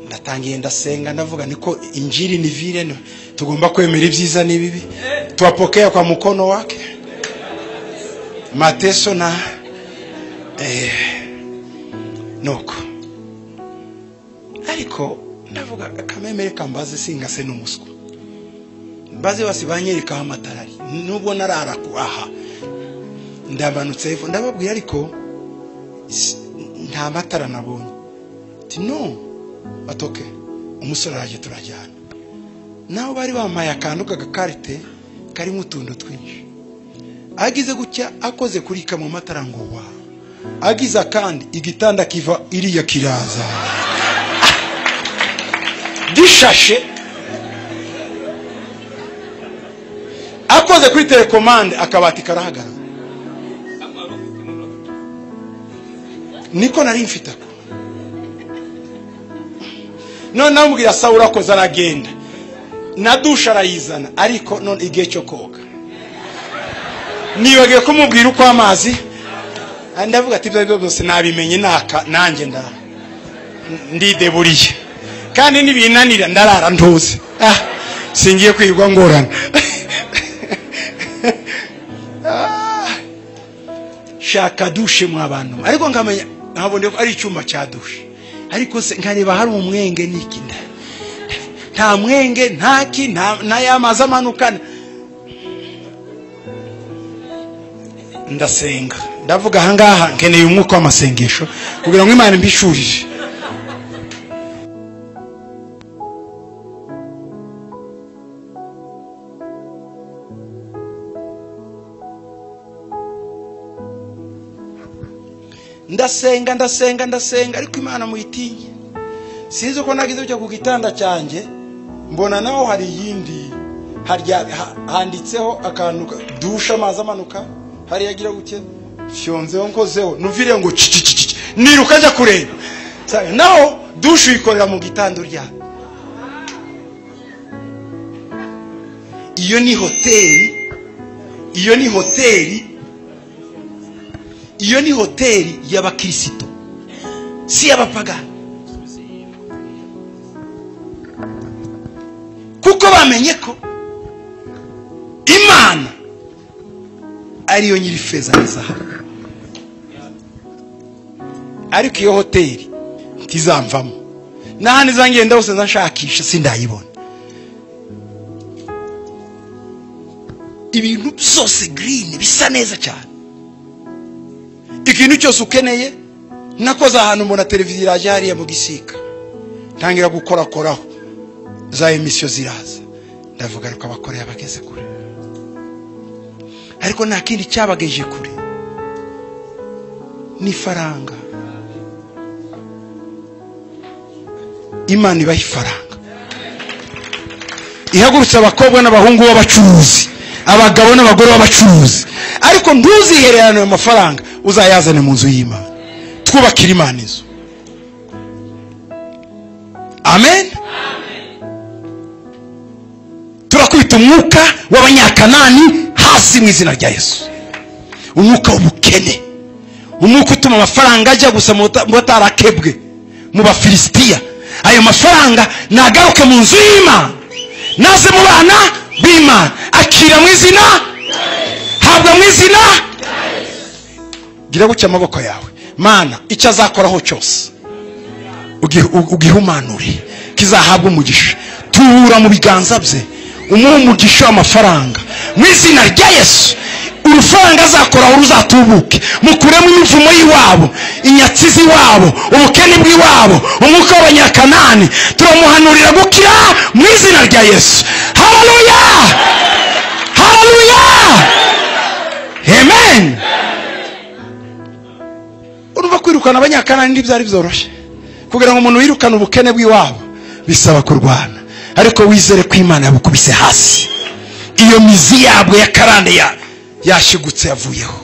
Ndatangiye ndasenga ndavuga niko injili ni vile tugomba kwemera ibyiza n'ibibi, tuwapokea kwa mkono wake mateso na noko. Ariko ndavuga kamemere kambaze singase n'umuswa, mbaze basibanyereka amatarari nubwo narara aha. Ndabanutse evo ndababwira ariko nta matara nabonye. No batoke umusore araje turajyana. Naho bari bamaye akantu kagakarite karimo utuntu twinshi. Agize gutya akoze kurika mu matara ngo wa. Agiza kandi igitanda kiva iriya kiraza gishashe. Akoze kuri telecommande akabati karahagara. Niko nari mfita ko. None namubwira Sawura koza aragenda. Na dusha arayizana ariko none igihe cyo koga. Nibagiye kumubwira uko amazi. Ndavuga ati ibyo byose nabimenye nanjye ndideburiye. Kandi nibinanira ndarara ntuze. Singiye kwigwa ngorana. Shaka dushe mu abantu. Ariko ngamenya ntabone ko ari icyuma cya dushe. Ariko se nkareba hari umwenge niki nta mwenge ntaki na yamaza manukana. Ndasenga ndavuga ahangaha nkeneye umwuka w'amasengesho kugira ngo Imana mbishurije. Ndasenga ariko Imana muyitinye. Sinzi uko nagize cyo ku gitanda cyanjye mbona naho hari yindi handitseho akantu dusha amazi amanuka hari yagira gutya fyonzeho nkozeho nuvire ngo niruka ajya kureba. Naho dusha ikorera mu gitanda urya. Iyo ni hoteli y'abakristo, si y'abapagani. Kuko bamenye ko Imana ariyo nyiri feza n'izahabu. Ariko iyo hoteli ntizamvamo. Nahani zangenda hose nzashakisha sindayibona. Ibintu byose green bisa neza cyane. Ikintu cyose ukeneye nakoze ahantu mbona televiziyo iraje hariya mu gisika. Ntangira gukorakoraho za emission ziraza. Ndavuga ariko abakoreye abageze kure. ariko nta kindi cyabageje kure ni faranga. Imana ibaha ifaranga, ihagurutse abakobwa n'abahungu b'abacuruzi, abagabo n'abagore b'abacuruzi, ariko ntuzihererane ayo mafaranga, uzayazane mu nzu y'Imana. Twubakire Imana inzu. Amen. Turakubita umwuka w'abanyakanani hasi mu izina rya Yesu. Umwuka w'ubukene, umwuka utuma amafaranga ajya gusa mu batarakebwe mu Bafilisitiya. Ayo mafaranga nagaruke mu nzu y'Imana, naze mu bana b'Imana. Akira mu izina, habwa mu izina. Gira gucya amaboko yawe. Mana icyo azakoraho cyose ugihumanure, kizahabwa umugisha. Tubura mu biganza bye, umuha umugisha w'amafaranga mu izina rya Yesu. Urufaranga azakoraho ruzatubuke, mukuremo imivumo y'iwabo, inyatsi z'iwabo, ubukene bw'iwabo, umwuka w'abanyakanani. Turamuhanurira gukira mu izina rya Yesu. Haleluya, haleluya, amen. Urumva kwirukana abanyakanani ntibyari byoroshye. Kugira ngo umuntu wirukane ubukene bw'iwabo bisaba kurwana, ariko wizere ko Imana yabukubise hasi. Iyo mizi yabwo ya karande yashigutse yavuyeho.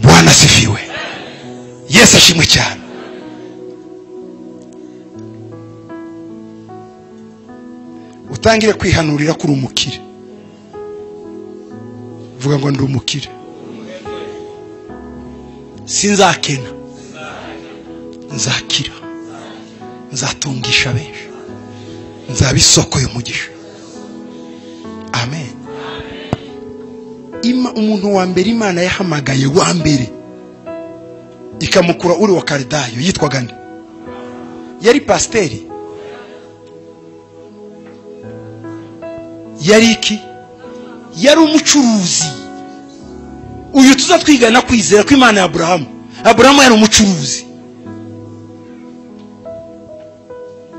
Bwana sifiwe, Yesu ashimwe cyane. Utangire kwihanurira kuri umukire. Vuga ngo ndi umukire, sinzakena, nzakira, nzatungisha benshi, nzaba isoko y'umugisha. Amen. Umuntu wa mbere Imana yahamagaye wa mbere ikamukura uri wa Karidayo yitwaga nde? Yari pasiteri? Yari iki? Yari umucuruzi. Uyu tuzatwigana kwizera ko Imana ya Aburahamu yari umucuruzi.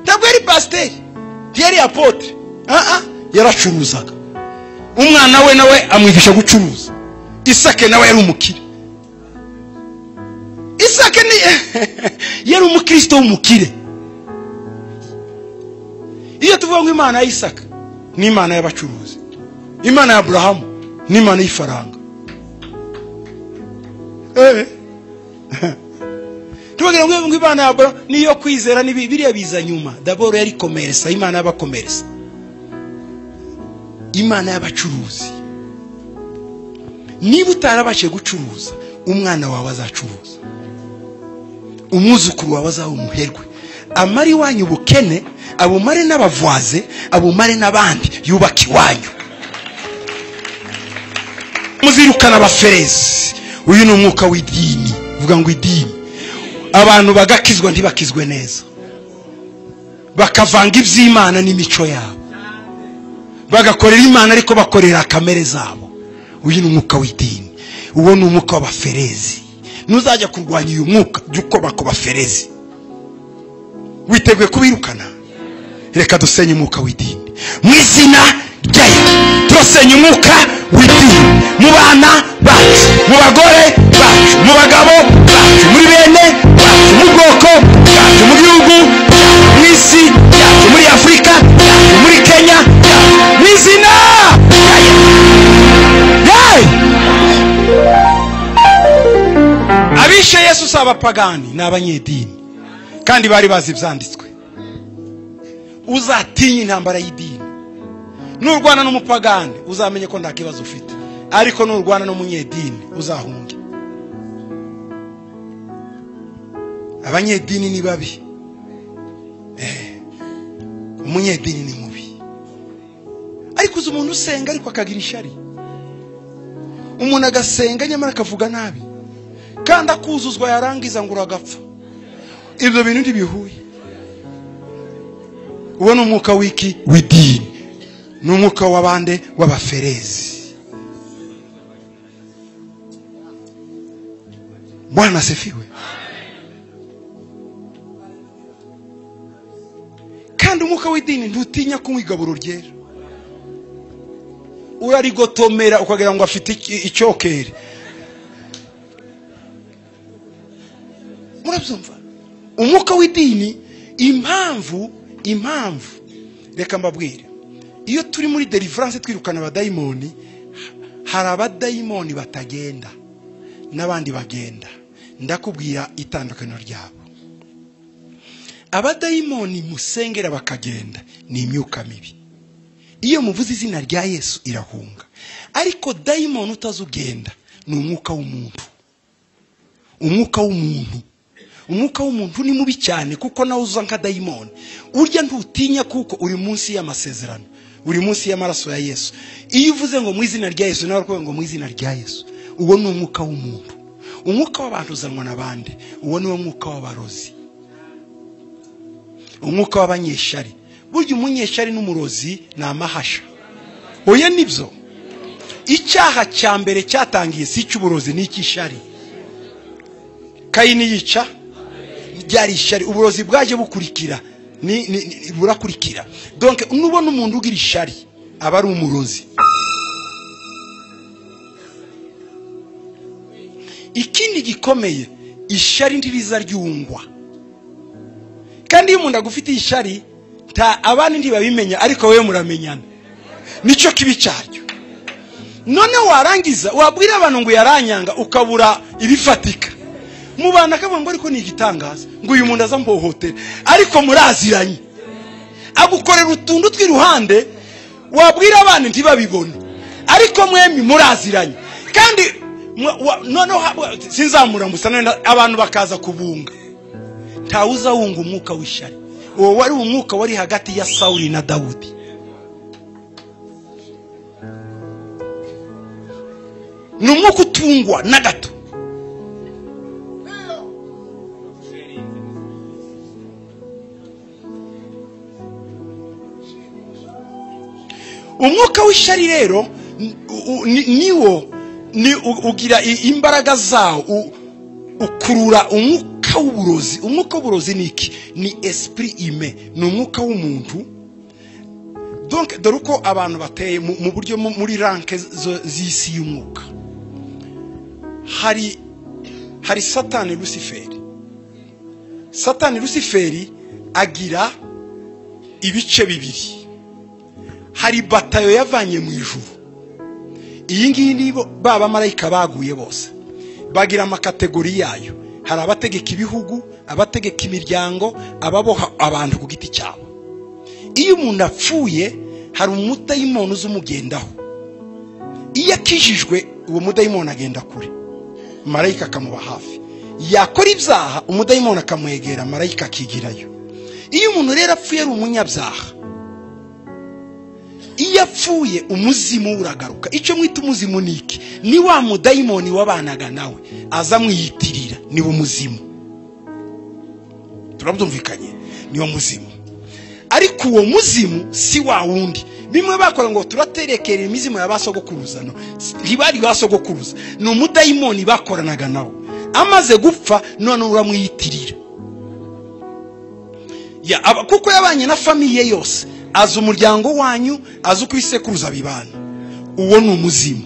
Ntabwo yari pasiteri, yari apotre. Yaracuruzaga. Umwana we nawe amwigisha gucuruza. Isake nawe yari umukire. Isake yari umukristo w'umukire. Iyo tuvuga ngo Imana ya Isaka ni Imana y'abacuruzi, Imana ya Aburahamu ni Imana y'ifaranga. Tuvuga ngo Imana ya Aburahamu niyo kwizera ni biriya biza nyuma. D'abord yari komersa, Imana y'abakomersa, Imana y'abacuruzi. Niba utarabashe gucuruza, umwana wawe azacuruza, umwuzukuru wawe azaba umuherwe. Amari wanyu bukene, abumare n'abavwaze, abumare n'abandi, yubaka iwanyu. Muzirukana abaferezi. Uyu ni umwuka w'idini. Vuga ngo idini. Abantu bagakizwa ntibakizwe neza, bakavanga iby'Imana n'imico yabo, bagakorera Imana ariko bakorera kamere zabo. Uyu ni umwuka w'idini. Uwo ni umwuka w'abaferezi. Nuzajya kurwanya uyu mwuka, jya ukoba ku baferezi. Witeguye kubirukana? Reka dusenye umwuka w'idini mu izina rya Yesu. Turasenya umwuka w'idini mu bana bacu, mu bagore bacu, mu bagabo bacu, muri bene bacu, mu bwoko bwacu, mu gihugu cyacu, mu isi yacu, muri Afurika yacu, muri Kenya yacu, mu izina rya Yesu. Abishe Yesu si abapagani, ni abanyedini, kandi bari bazi ibyanditswe. Uzatinya intambara y'idini. Nurwana n'umupagani uzamenye ko nta kibazo ufite, ariko nurwana n'umunyedini uzahunge. Abanyedini ni babi, umunyedini ni mubi. Ariko uzi umuntu usenga ariko akagira ishari. Umuntu agasenga nyamara akavuga nabi, kandi akuzuzwa yarangiza ngo uragapfa. Ibyo bintu ntibihuye. Uwo ni umwuka w'iki? W'idini. Ni umwuka w'abande w'abaferezi. Bwana asifiwe. Kandi umwuka w'idini ntutinya kunywa igaburo ryera. urarigotomera ukagira ngo afite icyokere. Murabyumva? Umwuka w'idini impamvu reka mbabwire, iyo turi muri deliverance twirukana abadayimoni, hari abadayimoni batagenda n'abandi bagenda. Ndakubwira itandukaniro ryabo. Abadayimoni musengera bakagenda ni imyuka mibi. Iyo muvuze izina rya Yesu irahunga. Ariko dayimoni utazugenda ni umwuka w'umuntu. Umwuka w'umuntu ni mubi cyane kuko nawe uza nka dayimoni. Urya ntutinya kuko uri munsi y'amasezerano, uri munsi y'amaraso ya Yesu. Iyo uvuze ngo mu izina rya Yesu nawe uvuga ngo mu izina rya Yesu, uwo ni umwuka w'umuntu. Umwuka w'abantu uzanwa n'abandi, uwo ni wo mwuka w'abarozi, umwuka w'abanyeshari. Burya umunyeshari n'umurozi ni amahasha. Oya nibyo. Icyaha cya mbere cyatangiye si cy'uburozi ni icy'ishari. Kayini yica byari ishari, uburozi bwaje bukurikira burakurikira. Donc nubona umuntu ugira ishari aba ari umurozi. Ikindi gikomeye, ishari ndiriza ryungwa. Kandi iyo umuntu agufite ishari abandi ntibabimenya, ariko wewe muramenyana. Nico kibi cyaryo. None warangiza wabwira abantu ngo yaranyanga ukabura ibifatika. Mubana akavuga ngo ariko ni igitangaza ngo uyu muntu azambohotera, ariko muraziranye. Agukorera utundu tw'iruhande wabwira abantu ntibabibona, ariko mwemi muraziranye. Kandi none sinzamurambusa abantu bakaza kubunga. Ntawuza wunga umwuka w'ishari. Uwo wari umwuka wari hagati ya Sauli na Dawudi. Ni umwuka utungwa na gato. Umwuka w'ishari rero niwo ugira imbaraga zawo, ukurura umwuka w'uburozi. Umwuka w'uburozi ni iki? Ni esprit humain, ni umwuka w'umuntu. Donc dore uko abantu bateye mu buryo muri ranke z'isi y'umwuka. Hari Satani Luciferi. Satani Luciferi agira ibice bibiri. Hari batayo yavanye mu ijuru. Iyi ngiyi nibo baba marayika baguye bose. Bagira amakategori yayo. Hari abategeka ibihugu, abategeka imiryango, ababoha abantu ku giti cyabo. Iyo umuntu apfuye hari umudayimoni uzumugendaho. Iyo akijijwe uwo mudayimoni agenda kure, marayika akamuba hafi. Yakora ibyaha umudayimoni akamwegera, marayika akigirayo. Iyo umuntu rero apfuye ari umunyabyaha, iyo apfuye umuzimu uragaruka. Icyo mwita umuzimu niki? Ni wa mudayimoni wabanaga nawe aza mwiyitirira, ni wo muzimu. Turabyumvikanye? Ni wo muzimu. Ariko uwo muzimu si wa wundi. Bimwe bakora ngo turaterekera imizimu y'abasogokuruza, no ntibari basogokuruza, ni umudayimoni bakoranaga nawe. Amaze gupfa none uramwiyitirira. Kuko yabanye na famiye yose, aza umuryango wanyu, aza uko isekuruza bibana. Uwo ni umuzimu.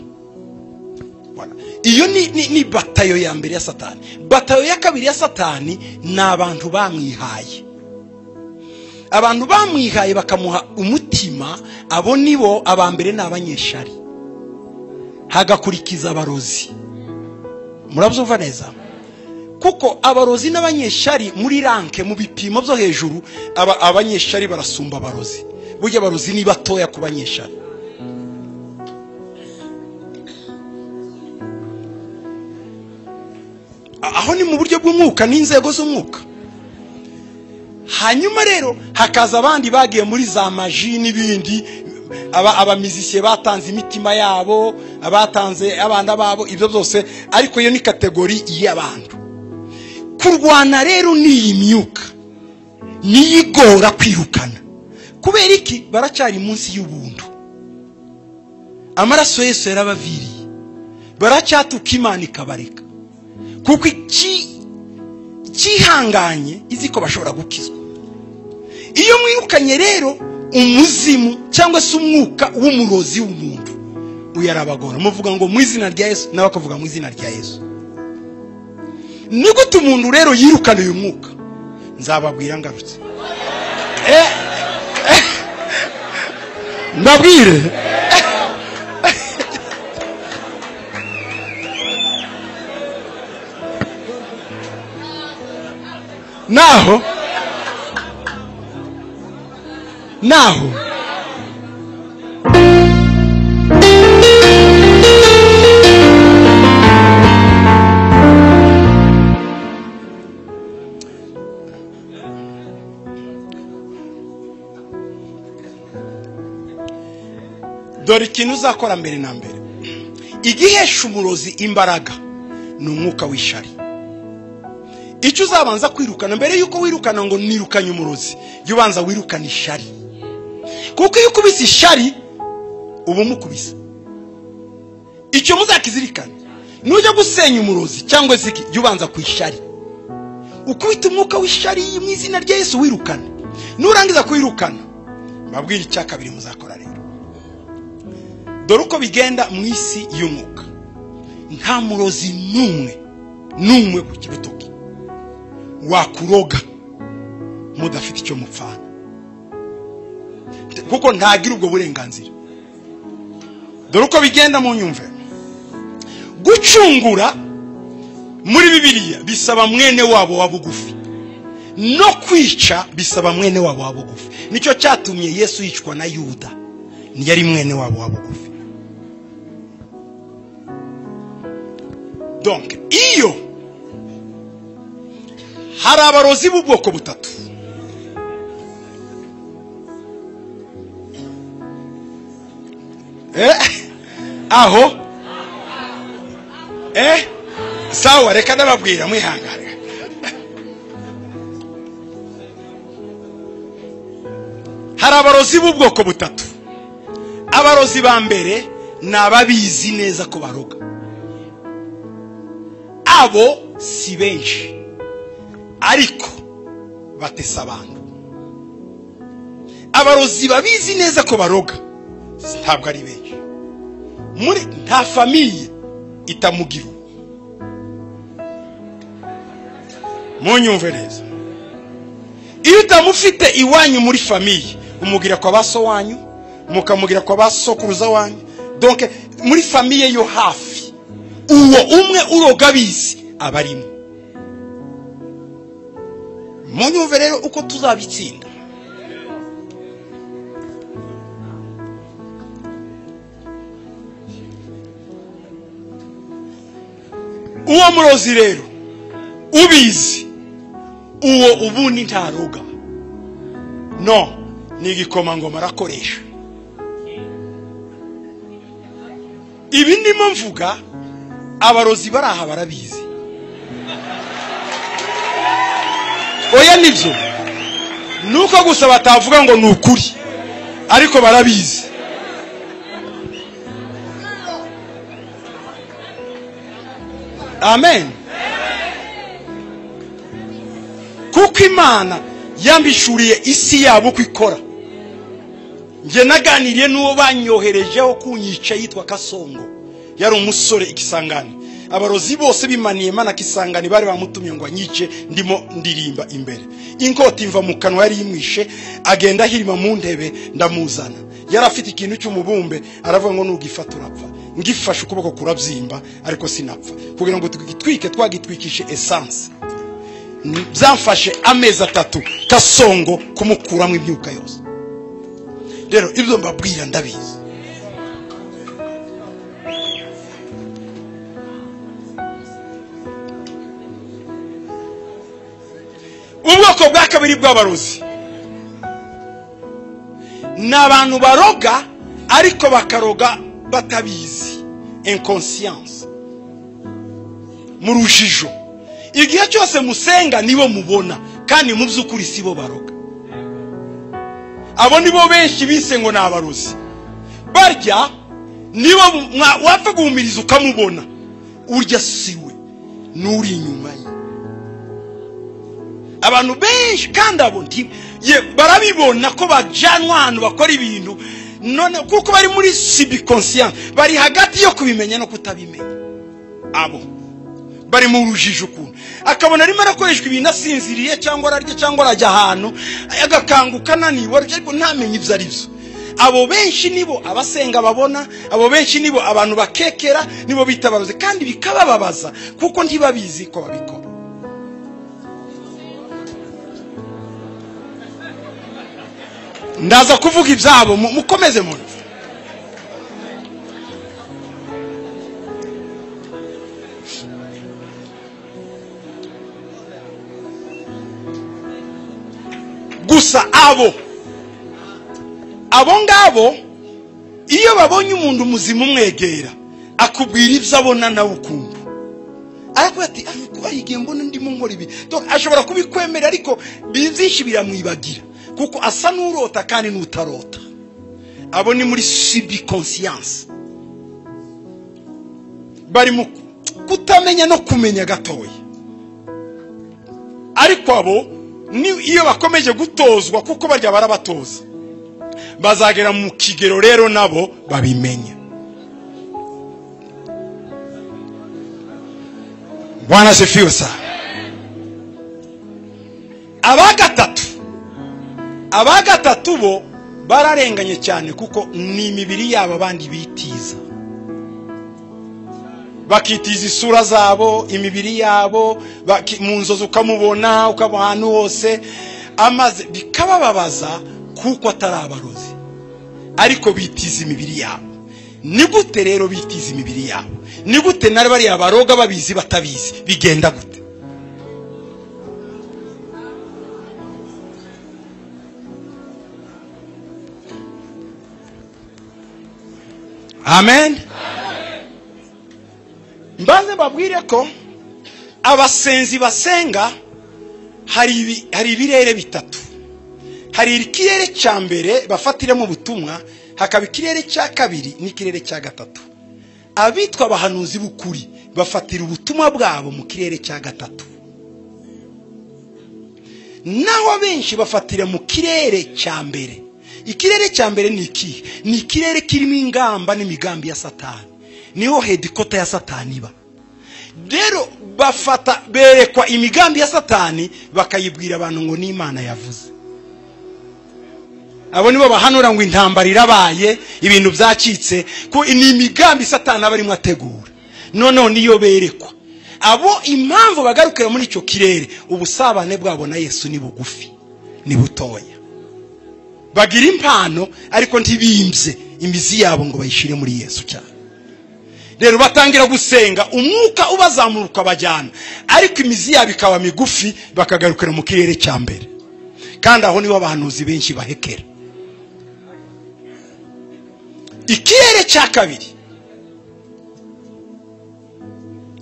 Iyo ni batayo ya mbere ya Satani. Batayo ya kabiri ya Satani ni abantu bamwihaye. Abantu bamwihaye bakamuha umutima, abo nibo abambere n'abanyeshari. Hagakurikiza abarozi. Murabyumva neza? Kuko abarozi n'abanyeshari muri ranke mu bipimo byo hejuru, abanyeshari barasumba abarozi. Burya abarozi ni batoya ku banyeshari. Aho ni mu buryo bw'umwuka n'inzego z'umwuka. Hanyuma rero hakaza abandi bagiye muri za maji n'ibindi, abamizisiye batanze imitima yabo, abatanze abana babo, ibyo byose. Ariko iyo ni kategori y'abantu. Kurwana rero ni imyuka niyigora kwirukana. Kubera iki? Baracyari munsi y'ubuntu. Amaraso Yesu yarabaviriye, baracyatuka Imana ikabareka. Kuko ikihanganye izi ko bashobora gukizwa. Iyo mwirukanye rero umuzimu cyangwa se umwuka w'umurozi w'umuntu, uyarabagora muvuga ngo mu izina rya Yesu nawe akavuga mu izina rya Yesu. Ni gute umuntu rero yirukana uyu mwuka? Nzababwira ngarutse. Ndabwire naho dore ikintu uzakora mbere na mbere. Igihesha umurozi imbaraga ni umwuka w'ishari. Icyo uzabanza kwirukana mbere yuko wirukana ngo nirukanye umurozi, jya ubanza wirukana ishari. Kuko iyo ukubise ishari uba umukubise. Icyo muzakizirikana, nujya gusenya umurozi cyangwa ziki, jya ubanza ku ishari. Ukubita umwuka w'ishari mu izina rya Yesu wirukana. Nurangiza kwirukana, babwira icya kabiri muzakora rero. Dore uko bigenda mu isi y'umwuka. Nta murozi numwe ku kirutoki wakuroga mudafite icyo mupfana, kuko ntagira ubwo burenganzira. Dore uko bigenda mu nyumve. Gucungura muri Bibiliya bisaba mwene wabo wa bugufi, no kwica bisaba mwene wabo wa bugufi. Nicyo cyatumye Yesu yicwa na Yuda, yari mwene wabo wa bugufi. Donc iyo hari abarozi b'ubwoko butatu. Aho sawa, reka ndababwira mwihangane. Hari abarozi b'ubwoko butatu. Abarozi ba mbere ni ababizi neza ko baroga. Abo si benshi ariko batesa abantu. Abarozi babizi neza ko baroga ntabwo ari benshi. Muri nta famiye itamugira. Munyumve neza. Iyo utamufite iwanyu muri famiye, umugira kwa baso wanyu, mukamugira kwa basokuruza wanyu. Donc muri famiye yo hafi, uwo umwe uroga bizi abarimo. Munyumve rero uko tuzabitsinda. Uwo murozi rero ubizi, uwo ubundi ntaroga. No, ni igikomangoma arakoresha. Ibi ndimo mvuga abarozi baraha barabizi. Oya nibyo, nuko gusa batavuga ngo ni ukuri, ariko barabizi. Amen. Kuko Imana yambishuriye isi yabo kwikora. Nge naganiriye n'uwo banyoherejeho kunyica yitwa Kasongo, yari umusore ikisangani. Abarozi bose bimaniye Mana kisangani bari bamutumye ngo anyice ndimo ndirimba imbere. Inkota imva mu kanwa yari yimwishe, agenda hirima mu ntebe ndamuzana. Yari afite ikintu cy'umubumbe, aravuga ngo nugifata urapfa. Ngifashe ukuboko kurabyimba ariko sinapfa, kugira ngo tugitwike twagitwikishe essence. Byamfashe amezi 3 Kasongo kumukuramo imyuka yose. Rero ibyo mbabwira ndabizi. Ubwoko bwa kabiri bw'abarozi n'abantu baroga ariko bakaroga batabizi, inconscience, mu rujijo. Igihe cyose musenga nibo mubona kandi mu by'ukuri sibo baroga. Abo nibo benshi bise ngo n'abarozi. Burya nibo wapfa guhumiriza ukamubona, urya siwe n'uri inyuma ye. Abantu benshi kandi abo barabibona ko bajanwa ahantu bakora ibintu none kuko bari muri subconscient, bari hagati yo kubimenya no kutabimenya. Abo bari mu rujijo ukuntu akabona arimo arakoreshwa ibintu asinziriye cyangwa ararya cyangwa arajya ahantu agakanguka naniwe ariko ntamenye ibyo ari byo. Abo benshi nibo abasenga babona, abo benshi nibo abantu bakekera, nibo bitabaruze kandi bikabababaza kuko ntibabizi ko babikora. Ndaza kuvuga ibyabo mukomeze mu gusa abo ngabo iyo babonye umuntu muzima umwegera akubwira ibyo abona nawe ukumva, ariko ati ariko igihe mbona ndimo nkora ibi, ashobora kubikwemera ariko byinshi biramwibagira kuko asa n'urota kandi n'utarota. Abo ni muri subconscience, bari mu kutamenya no kumenya gatoya. Ariko abo ni iyo bakomeje gutozwa kuko barya barabatoza, bazagera mu kigero rero nabo babimenya. Bwana sifiwe sana. Abagatatu bo bararenganye cyane kuko ni imibiri yabo abandi bitiza, bakitiza isura zabo, imibiri yabo, mu nzozi ukamubona ukaba ahantu hose, amaze bikabababaza kuko atarabarozi, ariko bitiza imibiri yabo. Ni gute rero bitiza imibiri yabo? Ni gute nari bari abaroga babizi batabizi? Bigenda gute? Amen. Mbanze babwire ko abasenzi basenga hari ibirere bitatu. Hari ikirere cya mbere bafatiremo ubutumwa, hakaba ikirere cya kabiri n'ikirere cya gatatu. Abitwa abahanuzi b'ukuri bafatira ubutumwa bwabo mu kirere cya gatatu, naho benshi bafatira mu kirere cya mbere. Ikirere cya mbere ni iki? Ni ikirere kirimo ingamba n'imigambi ya Satani, niho headquarter ya Satani iba. Rero berekwa imigambi ya Satani bakayibwira abantu ngo ni Imana yavuze. Abo nibo bahanura ngo intambara irabaye, ibintu byacitse, ko ni imigambi Satani abarimo ategura. None niyo berekwa. Abo impamvu bagarukira muri icyo kirere, ubusabane bwabo na Yesu ni bugufi, ni butoya. Bagira impano ariko ntibimbye imizi yabo ngo bayishire muri Yesu cyane. Rero batangira gusenga, umwuka ubazamuruka bajyana, ariko imizi yabo ikaba migufi, bakagarukira mu kirere cya mbere. Kandi aho nibo abahanuzi benshi bahekera. Ikirere cya kabiri,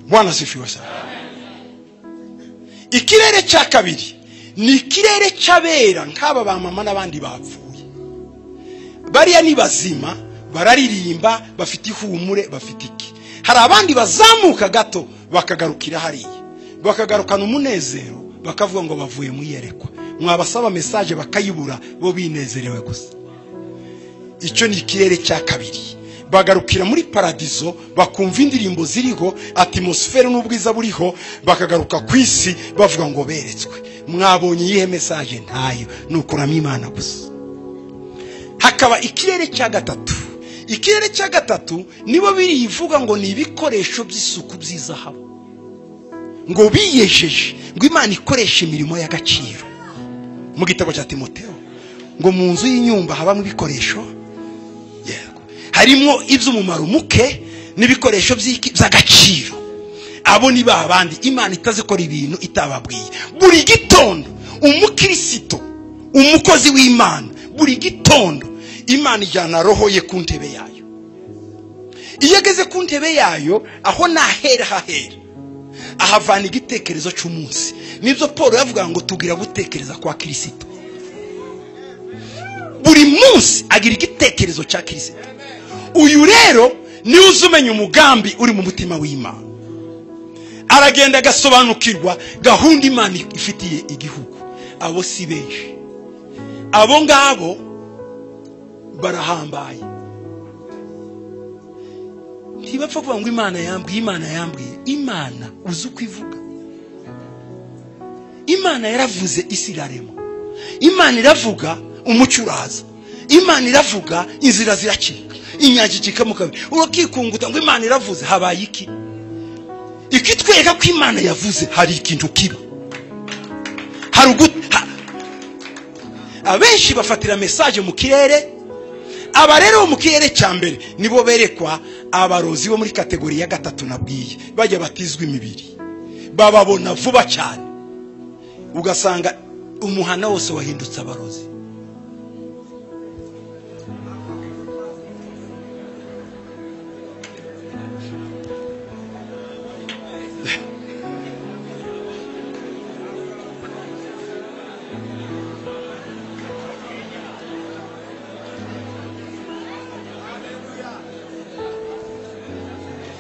Bwana sifiwe sana. Ikirere cya kabiri ni ikirere cy'abera nk'aba ba mama n'abandi bapfuye. Bariya ni bazima, bararirimba, bafite ihumure, bafite iki. Hari abandi bazamuka gato bakagarukira hariya, bakagarukana umunezero, bakavuga ngo bavuye mu yerekwa. Mwabasaba message bakayibura, bo binezerewe gusa. Icyo ni ikirere cya kabiri. Bagarukira muri paradizo, bakumva indirimbo ziriho, atmosfere n'ubwiza buriho, bakagaruka ku isi bavuga ngo beretswe. Mwabonye iyihe message? Ntayo, nukuramo Imana gusa. Hakaba ikirere cya gatatu. Ikirere cya gatatu nibo birivuga ngo ni ibikoresho by'isuku by'izahabu, ngo biyejeje ngo Imana ikoresha imirimo y'agaciro. Mu gitabo cya Timoteyo ngo mu nzu y'inyumba habamo ibikoresho, harimo iby'umumaro muke n'ibikoresho by'agaciro. Abo ni babandi Imana itazikora ibintu itababwiye. Buri gitondo umukristo, umukozi w'Imana, buri gitondo Imana ijyana roho ye ku ntebe yayo. Iyo ageze ku ntebe yayo, aho nahera hahera, ahavana igitekerezo cy'umunsi. Nibyo Paul yavuga ngo tugira gutekereza kwa Kristo. Buri munsi agira igitekerezo cya Kristo. Uyu rero ni uzumenya umugambi uri mu mutima w'Imana. Aragenda agasobanukirwa gahunda Imana ifitiye igihugu. Abo si benshi. Abo ngabo barahambaye. Ntibapfa kuvuga ngo Imana yambwiye. Imana uzi uko ivuga. Imana yaravuze isi irarema. Imana iravuga umucyo uraza. Imana iravuga inzira ziracika. Inyanja icikamo kabiri. Urakikunguta ngo Imana iravuze, habaye iki? Ikitwereka ko Imana yavuze hari ikintu kiba. Abenshi bafatira message mu kirere. Aba rero mu kirere cyambere nibo berekwa abarozi bo muri kategori ya gatatu nabwiye, bajya batizwa imibiri. Bababona vuba cyane. Ugasanga umuhana wose wahindutse abarozi.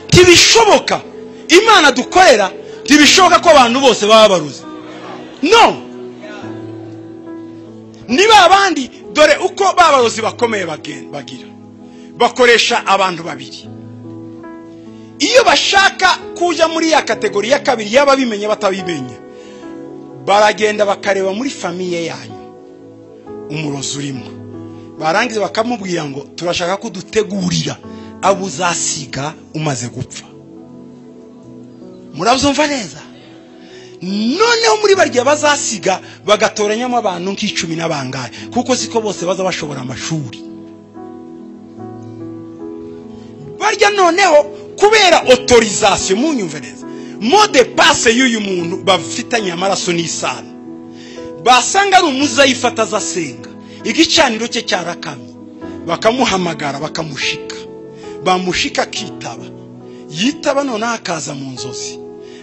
Ntibishoboka. Imana dukorera ntibishoboka ko abantu bose baba baruzi. No. Niba abandi dore uko babarozi bakomeye bagira. Bakoresha abantu babiri. Iyo bashaka kuja muri ya kategori ya kabiri yaba bimenya batabimenya, baragenda bakareba muri famiye yanyu umurozi urimo. Barangiza bakamubwira ngo turashaka ko dutegurira abo uzasiga umaze gupfa. Murabyumva neza? Noneho muri barya bazasiga bagatoranyamo abantu nk'icumi n'abangaye, kuko siko bose baza bashobora amashuri. Barya noneho kubera autorisation munyumve neza, mode passe y'uyu muntu bafitanye amaraso n'isano, basanga ari umuzayifata zasenga igicaniro cye cyarakamye, bakamuhamagara bakamushika, bamushika kitaba, yitaba none akaza mu nzozi,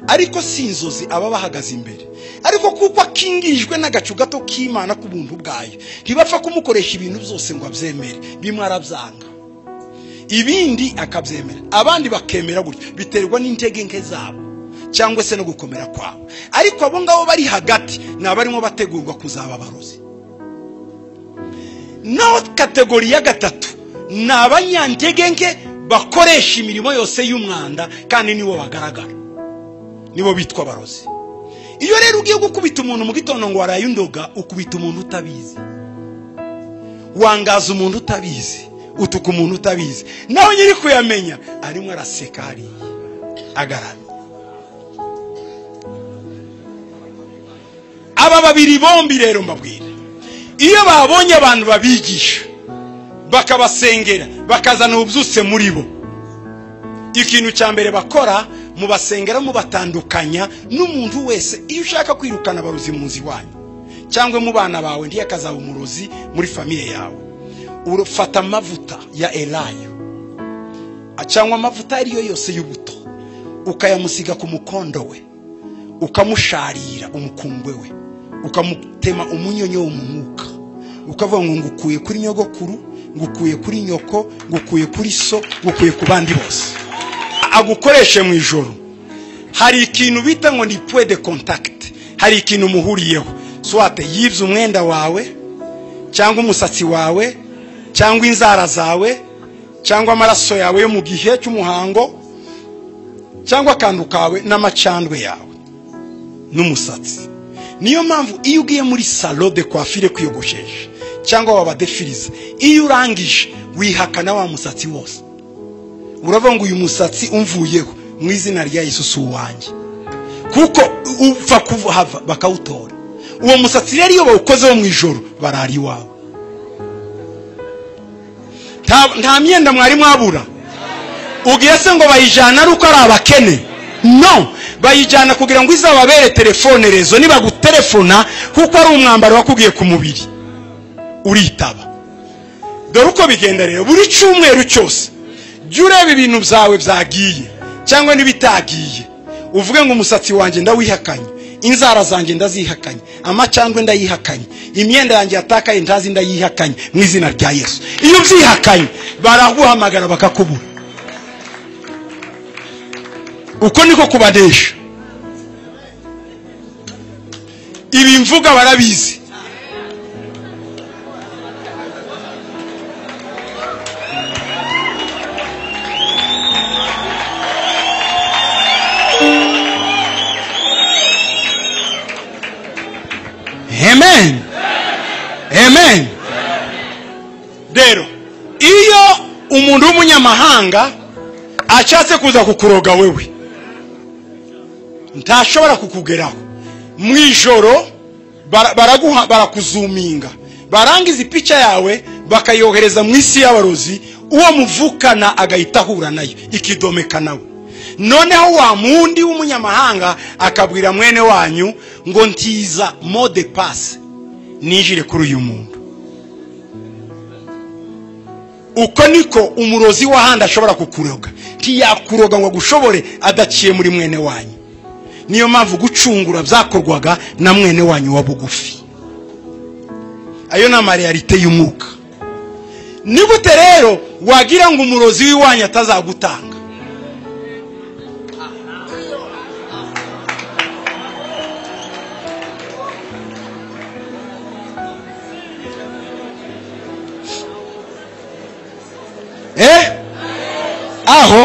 ariko si inzozi aba bahagaze imbere, ariko kuko akingijwe n'agacu gato k'Imana ku buntu bwayo, ntibapfa kumukoresha ibintu byose ngo abyemere, bimwe arabyanga, ibindi akabyemera, abandi bakemera gutyo, biterwa n'intege nke zabo cyangwa se no gukomera kwabo. Ariko abo ngabo bari hagati nabarimo bategurwa kuzaba abarozi. Naho kategori ya gatatu n'abanyantege nke bakoresha imirimo yose y'umwanda kandi nibo bagaragara, nibo bitwa abarozi. Iyo rero ugiye gukubita umuntu mu gitondo ngo waraye undoga, ukubita umuntu utabizi, wangaza umuntu utabizi, utuka umuntu utabizi, nawe nyiri kuyamenya arimo araseka hari agarana. Aba babiri bombi rero mbabwira, iyo babonye abantu babigisha bakabasengera bakazana ububyutse muri bo, ikintu cya mbere bakora mu basengera mu batandukanya n'umuntu wese. Iyo ushaka kwirukana abarozi mu nzi wanyu cyangwa mu bana bawe ndiye akazaba umurozi muri famiye yawe, urufata amavuta ya elayo cyangwa amavuta ariyo yose y'ubuto, ukayamusiga ku mukondo we, ukamusharira umukungwe we, ukamutema umunyonyo wo mu mwuka, ukavuga ngo ngukuye kuri nyogokuru, ngukuye kuri nyoko, ngukuye kuri so, ngukuye ku bandi bose, agukoreshe mu ijoro. Hari ikintu bita ngo ni point de contact, hari ikintu muhuriyeho, swate yivye umwenda wawe cyangwa umusatsi wawe cyangwa inzara zawe cyangwa amaraso yawe yo mu gihe cy'umuhango cyangwa akantu kawe n'amacandwe yawe n'umusatsi. Niyo mpamvu iyo ugiye muri salon de coiffure kwiyogoshesha cyangwa wabadefiriza, iyo urangije wihakana wa musatsi wose, uravuga ngo uyu musatsi umvuyeho mu izina rya Yesu wanjye, kuko upfa kuhava bakawutora. Uwo musatsi rero iyo bawukozeho mu ijoro barari iwawe. Nta myenda mwari mwabura, ugiye se ngo bayijana ari uko ari abakene? No, bayijana kugira ngo izababere telefone rezo, niba gutelefona kuko ari umwambaro wakugiye ku mubiri uritaba. Dore uko bigenda rero, buri cyumweru cyose jya ureba ibintu byawe byagiye cyangwa n'ibitagiye, uvuge ngo umusatsi wanjye ndawihakanye, inzara zanjye ndazihakanye, amacandwe ndayihakanye, imyenda yanjye yatakaye ndazi ndayihakanye mu izina rya Yesu. Iyo byihakanye baraguhamagara bakakubura. Uko niko kubanesha. Ibi mvuga barabizi. amen. Rero iyo umuntu w'umunyamahanga achatse kuza kukuroga wewe ntashobora kukugeraho. Mwijoro barakuzuminga, barangiza ipica yawe bakayohereza mu isi y'abarozi, uwo muvukana agahita ahura nayo ikidomeka nawe. Noneho wa mundi w'umunyamahanga akabwira mwene wanyu ngo ntiza mode passe nijire kuri uyu muntu. Uko niko umurozi wahanda ashobora kukuroga. Ntiyakuroga ngo gushobore adaciye muri mwene wanyu. Niyo mpamvu gucungura byakorwaga na mwene wanyu wa bugufi. Ayo na realite y'umwuka. Ni gute rero wagira ngo umurozi w'iwanyu atazagutanga? Aho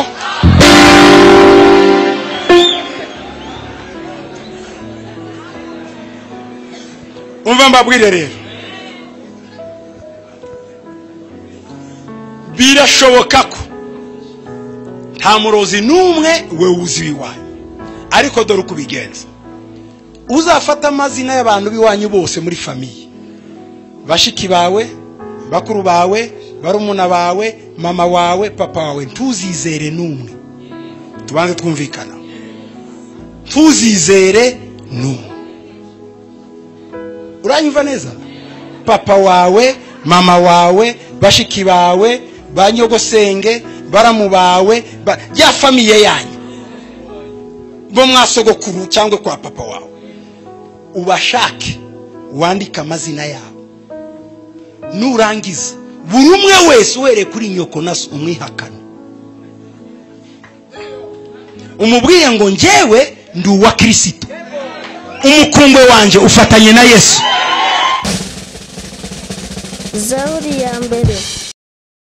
umva mbabwire rero, birashoboka ko nta murozi n'umwe we uzi iwanyu, ariko dore uko ubigenza. Uzafata amazina y'abantu b'iwanyu bose muri famiye, bashiki bawe, bakuru bawe, barumuna bawe, mama wawe, papa wawe, ntuzizere n'umwe. Tubanze twumvikana, ntuzizere n'umwe. Uranyumva neza? Papa wawe, mama wawe, bashiki bawe, banyogosenge, baramu bawe, ya famiye yanyu bo mwasogokuru cyangwa kwa papa wawe, ubashake wandika amazina yabo. Nurangiza buri umwe wese uhereye kuri nyoko naso umwihakana, umubwiye ngo njyewe ndi uwa Kristo, umukungwe wanje ufatanye na Yesu. Zaburi ya mbere.